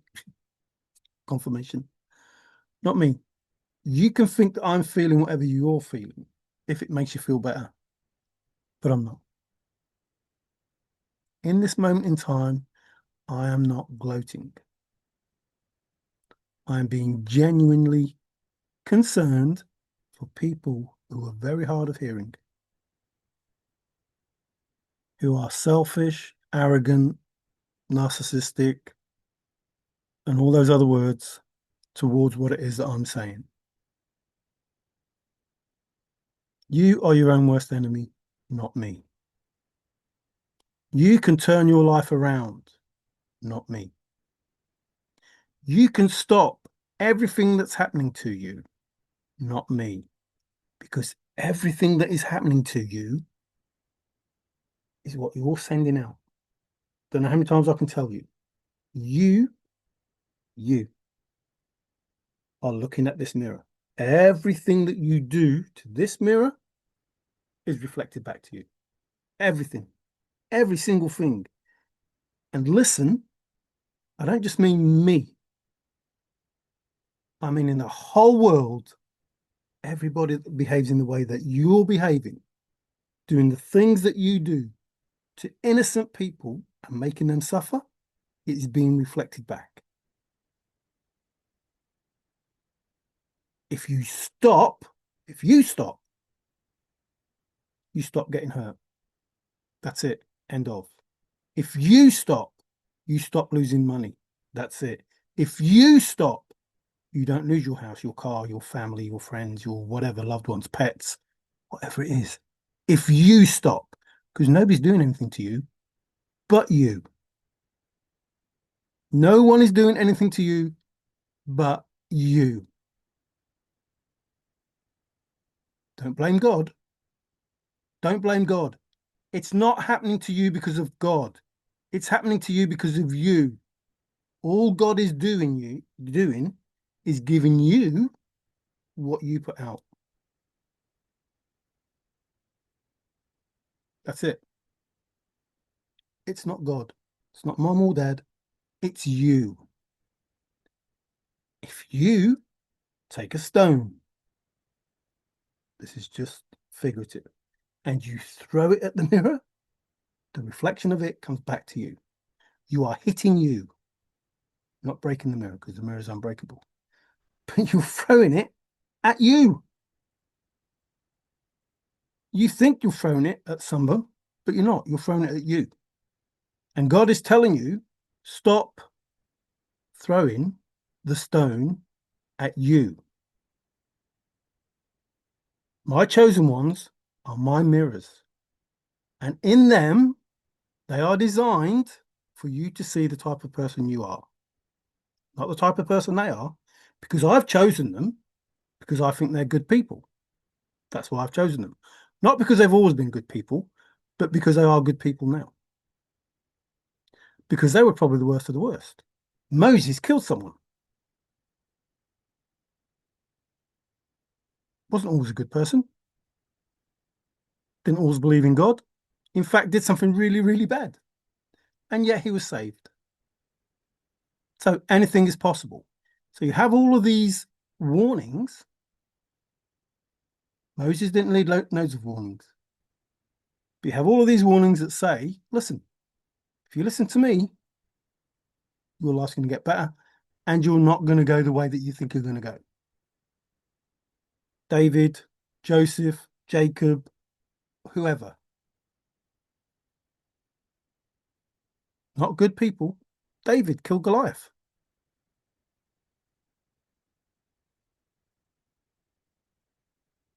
Confirmation. Not me. You can think that I'm feeling whatever you're feeling if it makes you feel better. But I'm not. In this moment in time, I am not gloating. I am being genuinely concerned for people who are very hard of hearing, who are selfish, arrogant, narcissistic, and all those other words towards what it is that I'm saying. You are your own worst enemy, not me. You can turn your life around, not me. You can stop everything that's happening to you, not me. Because everything that is happening to you is what you're sending out. Don't know how many times I can tell you. You are looking at this mirror. Everything that you do to this mirror is reflected back to you. Everything, every single thing. And listen, I don't just mean me. I mean in the whole world, everybody that behaves in the way that you're behaving, doing the things that you do to innocent people and making them suffer, it is being reflected back. If you stop, you stop getting hurt. That's it. End of. If you stop losing money. That's it. If you stop, you don't lose your house, your car, your family, your friends, your whatever, loved ones, pets, whatever it is. If you stop, because nobody's doing anything to you but you. No one is doing anything to you but you. Don't blame God. Don't blame God. It's not happening to you because of God. It's happening to you because of you. All God is doing is giving you what you put out. That's it. It's not God. It's not mom or dad. It's you. If you take a stone, this is just figurative, and you throw it at the mirror, the reflection of it comes back to you. You are hitting you, not breaking the mirror because the mirror is unbreakable, but you're throwing it at you. You think you're throwing it at someone, but you're not. You're throwing it at you. And God is telling you, stop throwing the stone at you. My chosen ones are my mirrors. And in them, they are designed for you to see the type of person you are. not the type of person they are, because I've chosen them because I think they're good people. That's why I've chosen them. Not because they've always been good people, but because they are good people now. Because they were probably the worst of the worst. Moses killed someone. Wasn't always a good person. Didn't always believe in God. In fact, did something really, really bad. And yet he was saved. So anything is possible. So you have all of these warnings. Moses didn't need loads of warnings. But you have all of these warnings that say, listen, if you listen to me, your life's going to get better and you're not going to go the way that you think you're going to go. David, Joseph, Jacob, whoever. Not good people. David killed Goliath.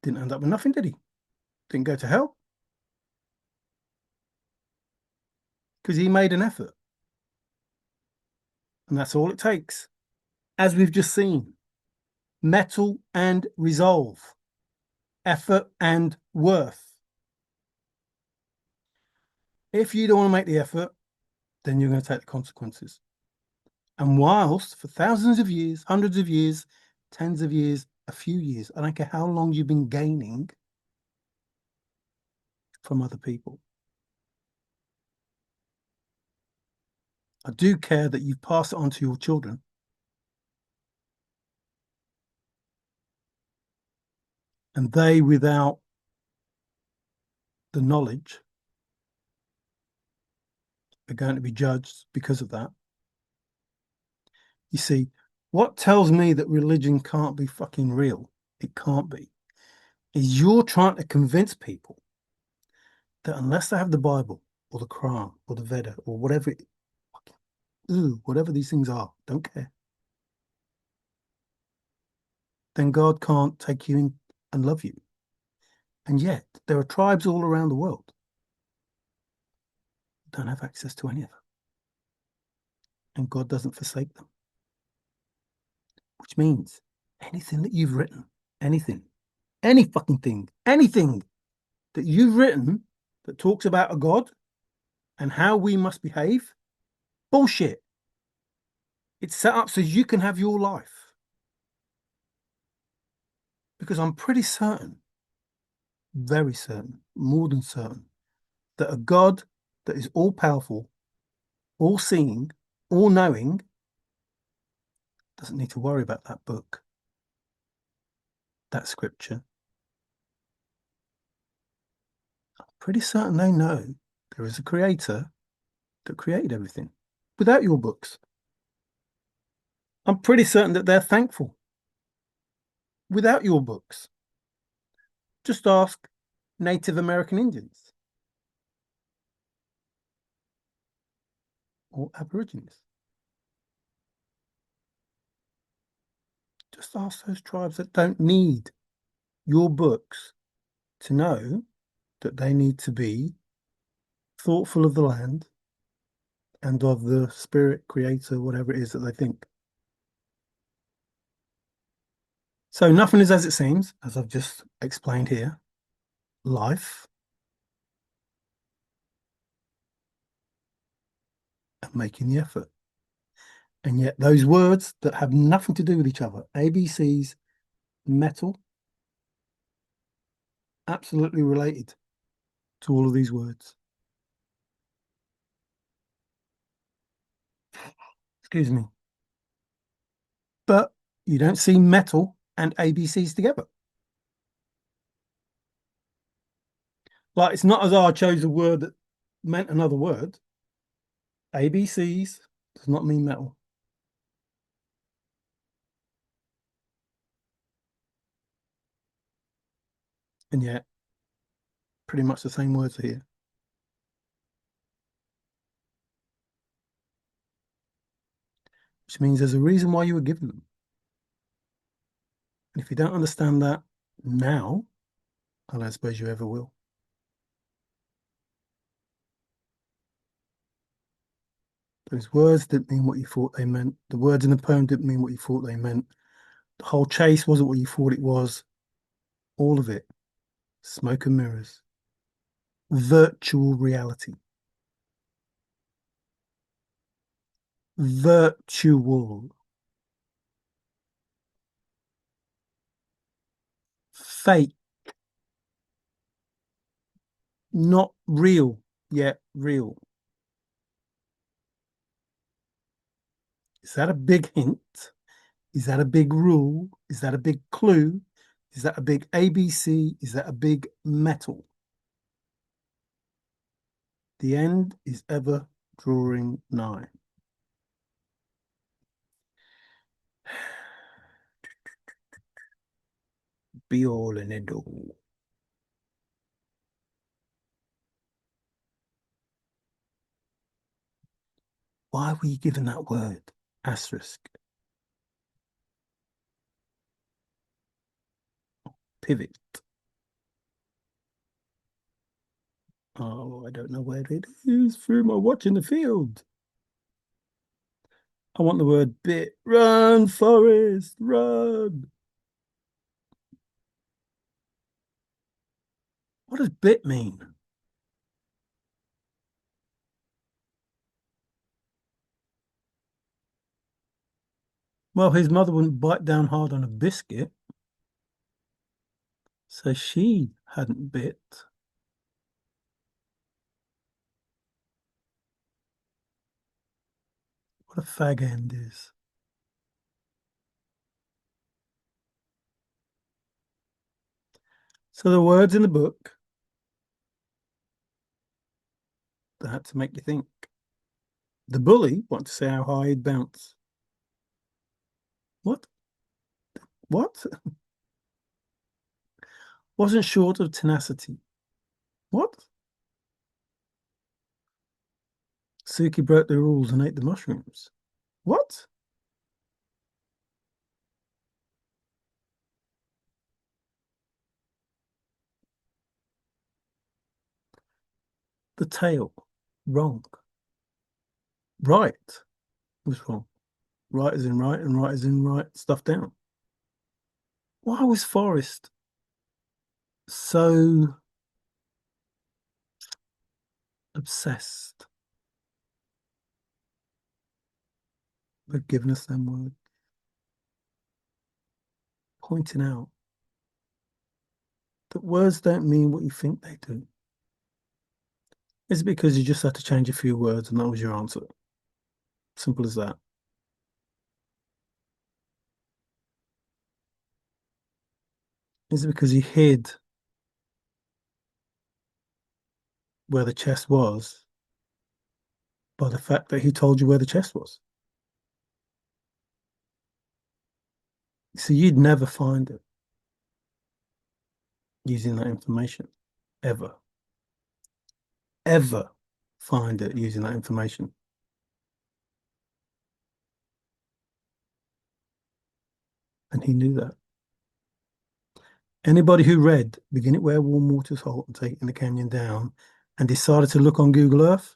Didn't end up with nothing, did he? Didn't go to hell. Because he made an effort. And that's all it takes. As we've just seen, mettle and resolve, effort and worth. If you don't want to make the effort, then you're going to take the consequences. And whilst for thousands of years, hundreds of years, tens of years, a few years, I don't care how long you've been gaining from other people, I do care that you've passed it on to your children. And they, without the knowledge, are going to be judged because of that. You see, what tells me that religion can't be fucking real, it can't be, is you're trying to convince people that unless they have the Bible or the Quran or the Veda or whatever, whatever these things are, don't care, then God can't take you in and love you. And yet there are tribes all around the world who don't have access to any of them. And God doesn't forsake them. Which means anything that you've written, anything, any fucking thing, anything that you've written that talks about a God and how we must behave, bullshit. It's set up so you can have your life. Because I'm pretty certain, very certain, more than certain, that a God that is all powerful, all seeing, all knowing, doesn't need to worry about that book, that scripture. I'm pretty certain they know there is a creator that created everything without your books. I'm pretty certain that they're thankful without your books. Just ask Native American Indians or Aborigines. Just ask those tribes that don't need your books to know that they need to be thoughtful of the land and of the spirit creator, whatever it is that they think. So nothing is as it seems, as I've just explained here. Life and making the effort. And yet those words that have nothing to do with each other, ABCs, mettle, absolutely related to all of these words. Excuse me. But you don't see metal and ABCs together. Like, it's not as though I chose a word that meant another word. ABCs does not mean metal. And yet, pretty much the same words are here. Which means there's a reason why you were given them. And if you don't understand that now, I don't suppose you ever will. Those words didn't mean what you thought they meant. The words in the poem didn't mean what you thought they meant. The whole chase wasn't what you thought it was. All of it. Smoke and mirrors. Virtual reality. Virtual. Fake. Not real, yet real. Is that a big hint? Is that a big rule? Is that a big clue? Is that a big ABC? Is that a big metal? The end is ever drawing nigh. Be all and end all. Why were you given that word? Asterisk. Pivot. Oh, I don't know where it is. Threw my watch in the field. I want the word bit. Run, Forrest, run. What does bit mean? Well, his mother wouldn't bite down hard on a biscuit, so she hadn't bit. What a fag end is. So the words in the book that had to make you think. The bully wanted to say how high he'd bounce. What? What? Wasn't short of tenacity. What? Suki broke the rules and ate the mushrooms. What? The tail. Wrong. Right was wrong. Right is in right and right is in right. Stuff down. Why was Forrest so obsessed with giving us them words? Pointing out that words don't mean what you think they do. Is it because you just had to change a few words and that was your answer? Simple as that. Is it because you hid where the chest was by the fact that he told you where the chest was? So you'd never find it using that information. Ever. Ever find it using that information. And he knew that. Anybody who read Begin it where warm waters halt and take it in the canyon down and decided to look on Google Earth,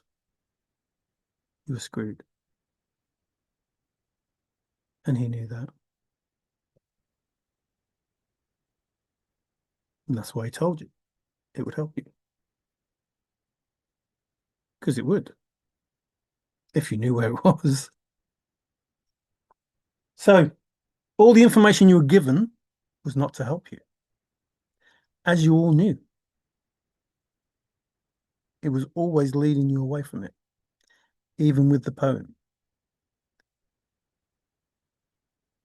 you were screwed. And he knew that. And that's why he told you it would help you. Because it would, if you knew where it was. So all the information you were given was not to help you. As you all knew, it was always leading you away from it, even with the poem.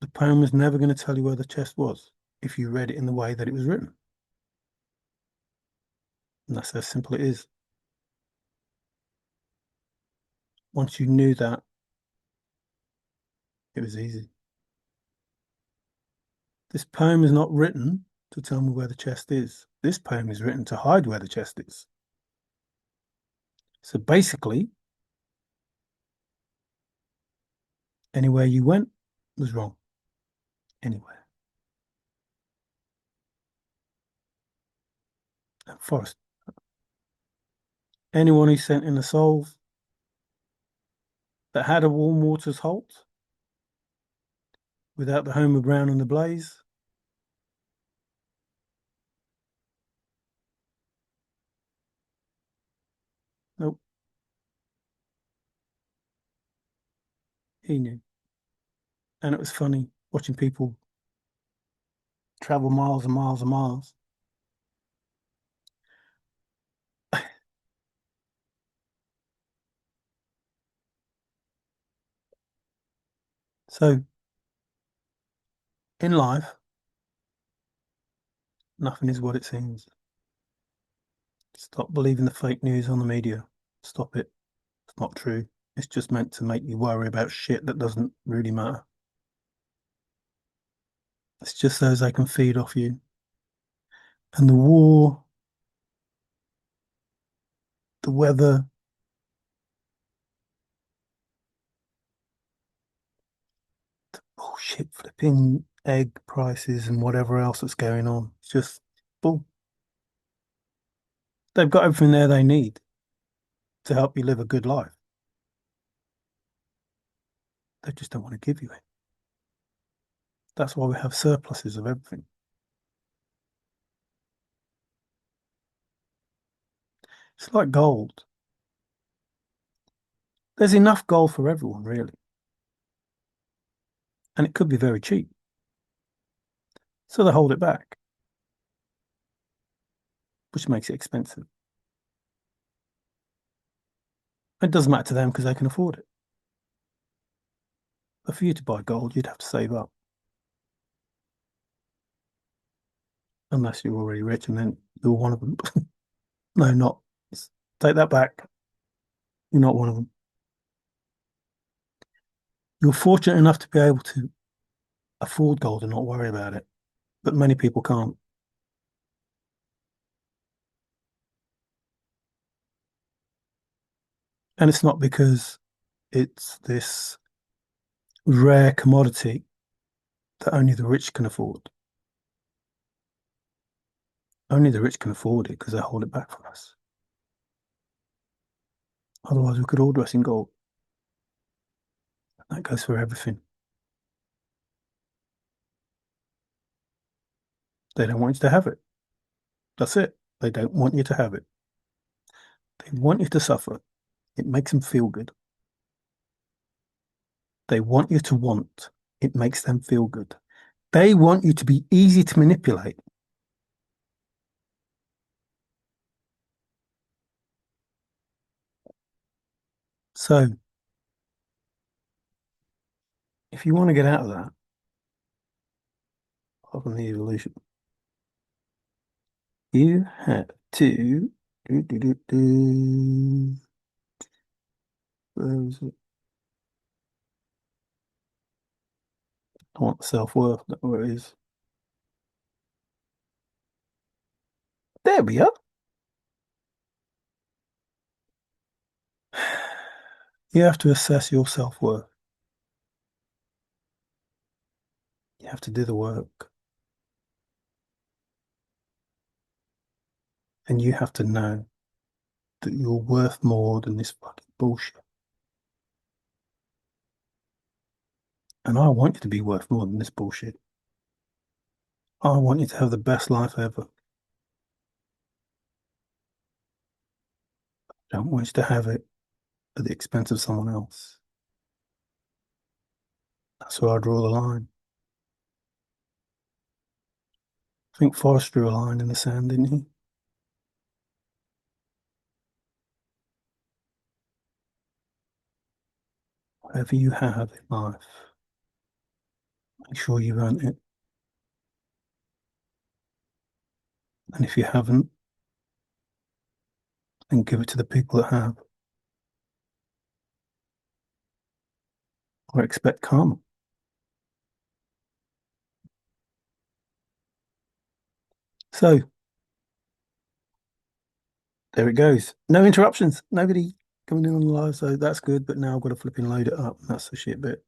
The poem was never going to tell you where the chest was if you read it in the way that it was written. And that's how simple it is. Once you knew that, it was easy. This poem is not written to tell me where the chest is. This poem is written to hide where the chest is. So basically, anywhere you went was wrong. Anywhere. And Forrest, anyone who sent in a solve, that had a warm waters halt without the Homer Brown and the Blaze. Nope, he knew. And it was funny watching people travel miles and miles and miles. So in life, nothing is what it seems. Stop believing the fake news on the media. Stop it. It's not true. It's just meant to make you worry about shit that doesn't really matter. It's just so they can feed off you. And the war, the weather, bullshit flipping egg prices and whatever else that's going on. It's just bull. They've got everything there they need to help you live a good life. They just don't want to give you it. That's why we have surpluses of everything. It's like gold. There's enough gold for everyone, really. And it could be very cheap. So they hold it back, which makes it expensive. It doesn't matter to them because they can afford it. But for you to buy gold, you'd have to save up. Unless you're already rich and then you're one of them. No, not. Take that back. You're not one of them. You're fortunate enough to be able to afford gold and not worry about it. But many people can't. And it's not because it's this rare commodity that only the rich can afford. Only the rich can afford it because they hold it back from us. Otherwise, we could all dress in gold. That goes for everything. They don't want you to have it. That's it. They don't want you to have it. They want you to suffer. It makes them feel good. They want you to want. It makes them feel good. They want you to be easy to manipulate. So if you want to get out of that, apart from the evolution, you have to where is it? I want self-worth. Where it is. There we are. You have to assess your self-worth. You have to do the work. And you have to know that you're worth more than this fucking bullshit. And I want you to be worth more than this bullshit. I want you to have the best life ever. I don't want you to have it at the expense of someone else. That's where I draw the line. I think Forrest drew a line in the sand, didn't he? Whatever you have in life, make sure you earn it. And if you haven't, then give it to the people that have. Or expect karma. So there it goes. No interruptions. Nobody coming in on the live, so that's good. But now I've got to flip and load it up. That's the shit bit.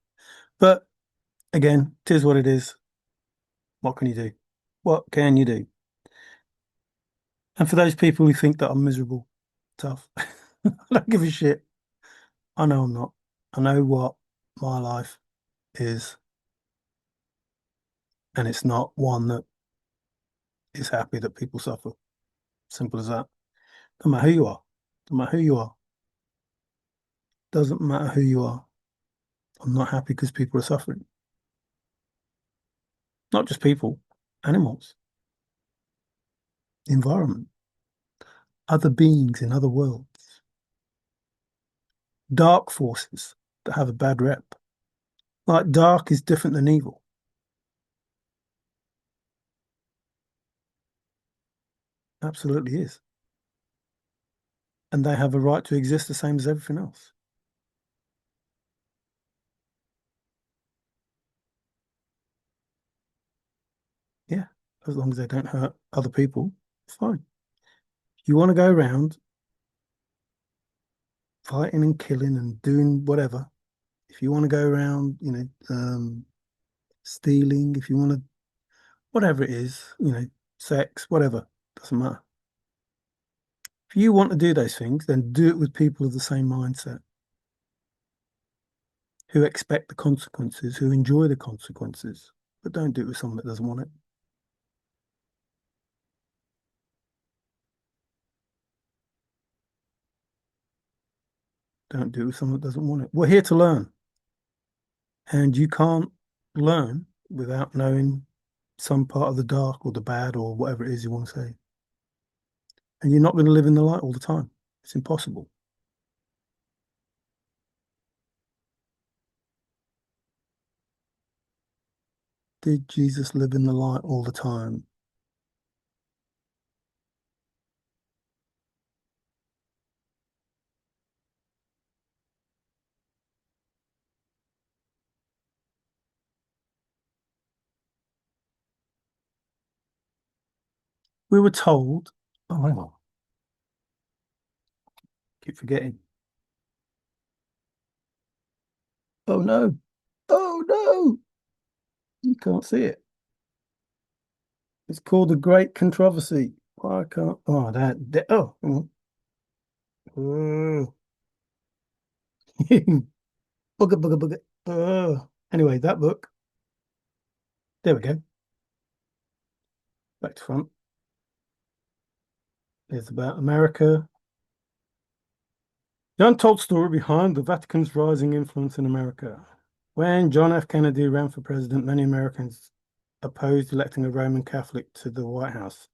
But again, it is what it is. What can you do? What can you do? And for those people who think that I'm miserable, tough, I don't give a shit. I know I'm not. I know what my life is, and it's not one that is happy that people suffer. Simple as that. No matter who you are. No matter who you are. Doesn't matter who you are. I'm not happy because people are suffering. Not just people, animals, the environment, other beings in other worlds, dark forces that have a bad rep. Like dark is different than evil. Absolutely is. And they have a right to exist the same as everything else. Yeah, as long as they don't hurt other people, it's fine. You want to go around fighting and killing and doing whatever. If you want to go around, stealing, if you want to, whatever it is, sex, whatever, doesn't matter. If you want to do those things, then do it with people of the same mindset who expect the consequences, who enjoy the consequences, but don't do it with someone that doesn't want it. Don't do it with someone that doesn't want it. We're here to learn, and you can't learn without knowing some part of the dark or the bad or whatever it is you want to say. And you're not going to live in the light all the time. It's impossible. Did Jesus live in the light all the time? We were told, oh, hang on, keep forgetting. Oh no, oh no, you can't see it. It's called the Great Controversy. Why can't, oh, oh, hang on. Oh. Bugger, bugger, bugger. Anyway, that book, there we go, back to front. It's about America. The untold story behind the Vatican's rising influence in America. When John F. Kennedy ran for president, many Americans opposed electing a Roman Catholic to the White House.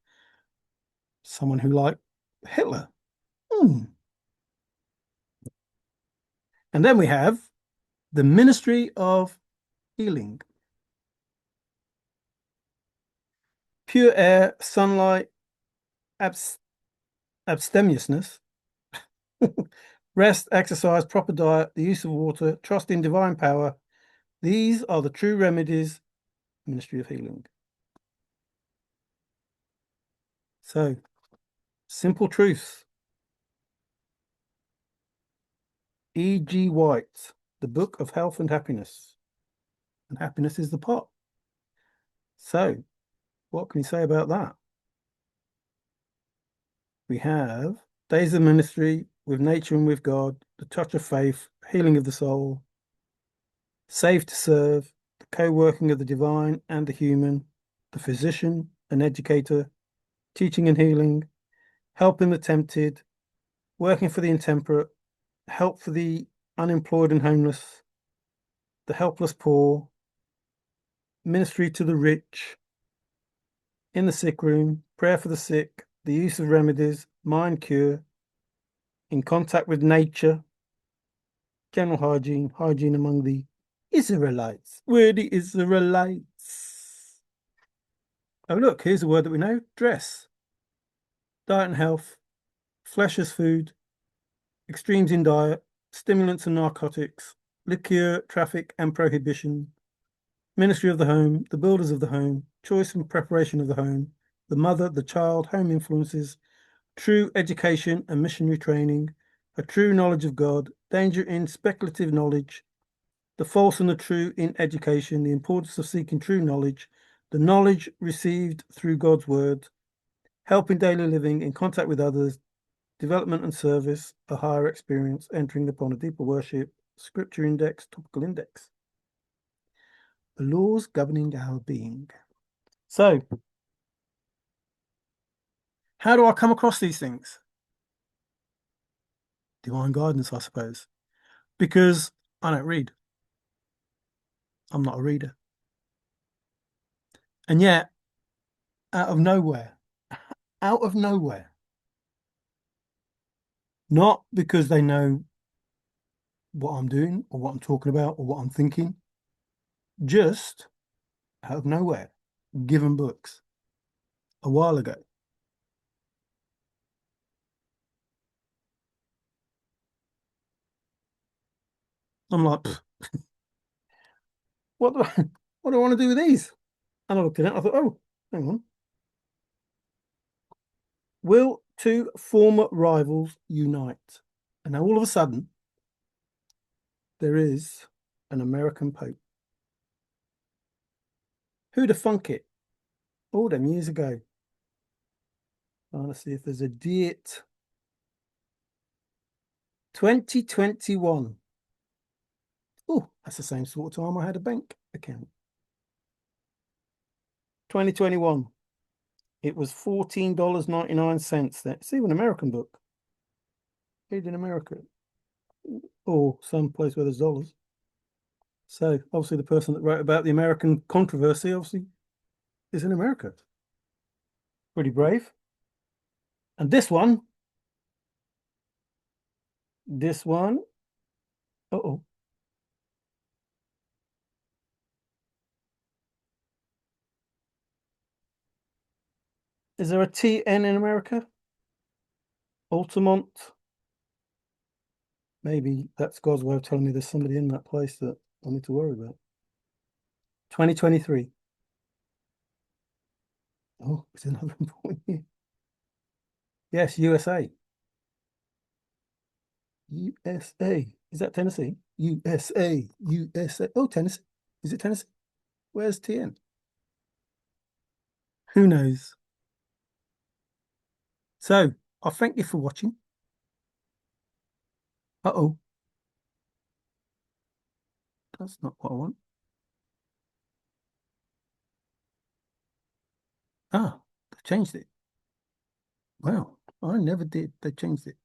Someone who liked Hitler. And then we have the Ministry of Healing. Pure air, sunlight, abstemiousness, rest, exercise, proper diet, the use of water, trust in divine power. These are the true remedies, Ministry of Healing. So, simple truths. E.G. White, The Book of Health and Happiness. And happiness is the pot. So, what can you say about that? We have Days of Ministry, With Nature and with God, The Touch of Faith, Healing of the Soul, Saved to Serve, The Co-working of the Divine and the Human, The Physician and Educator, Teaching and Healing, Helping the Tempted, Working for the Intemperate, Help for the Unemployed and Homeless, The Helpless Poor, Ministry to the Rich, In the Sick Room, Prayer for the Sick, The Use of Remedies, Mind Cure, In Contact with Nature, General Hygiene, Hygiene among the Israelites. We're the Israelites. Oh, look, here's a word that we know, dress. Diet and health, flesh as food, extremes in diet, stimulants and narcotics, liquor, traffic and prohibition, ministry of the home, the builders of the home, choice and preparation of the home, the mother, the child, home influences, true education and missionary training, a true knowledge of God, danger in speculative knowledge, the false and the true in education, the importance of seeking true knowledge, the knowledge received through God's word, help in daily living, in contact with others, development and service, a higher experience, entering upon a deeper worship, scripture index, topical index. The laws governing our being. So, how do I come across these things? Divine guidance, I suppose. Because I don't read. I'm not a reader. And yet, out of nowhere, not because they know what I'm doing or what I'm talking about or what I'm thinking, just out of nowhere, given books a while ago. I'm like, what do I, what do I want to do with these? And I looked at it, I thought, oh, hang on. Will two former rivals unite? And now all of a sudden, there is an American Pope. Who'd have thunk it? All them years ago. Trying to see if there's a date. 2021. Oh, that's the same sort of time I had a bank account. 2021. It was $14.99 then. It's even an American book. Made in America. Or some place where there's dollars. So obviously the person that wrote about the American controversy obviously is in America. Pretty brave. And this one. Uh-oh. Is there a TN in America? Altamont. Maybe that's God's way of telling me there's somebody in that place that I need to worry about. 2023. Oh, it's another important year. Yes, USA. USA. Is that Tennessee? USA. USA. Oh, Tennessee. Is it Tennessee? Where's TN? Who knows? So, I thank you for watching. Uh-oh. That's not what I want. Ah, they've changed it. Wow, I never did. They changed it.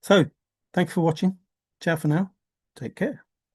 So, thanks for watching. Ciao for now. Take care.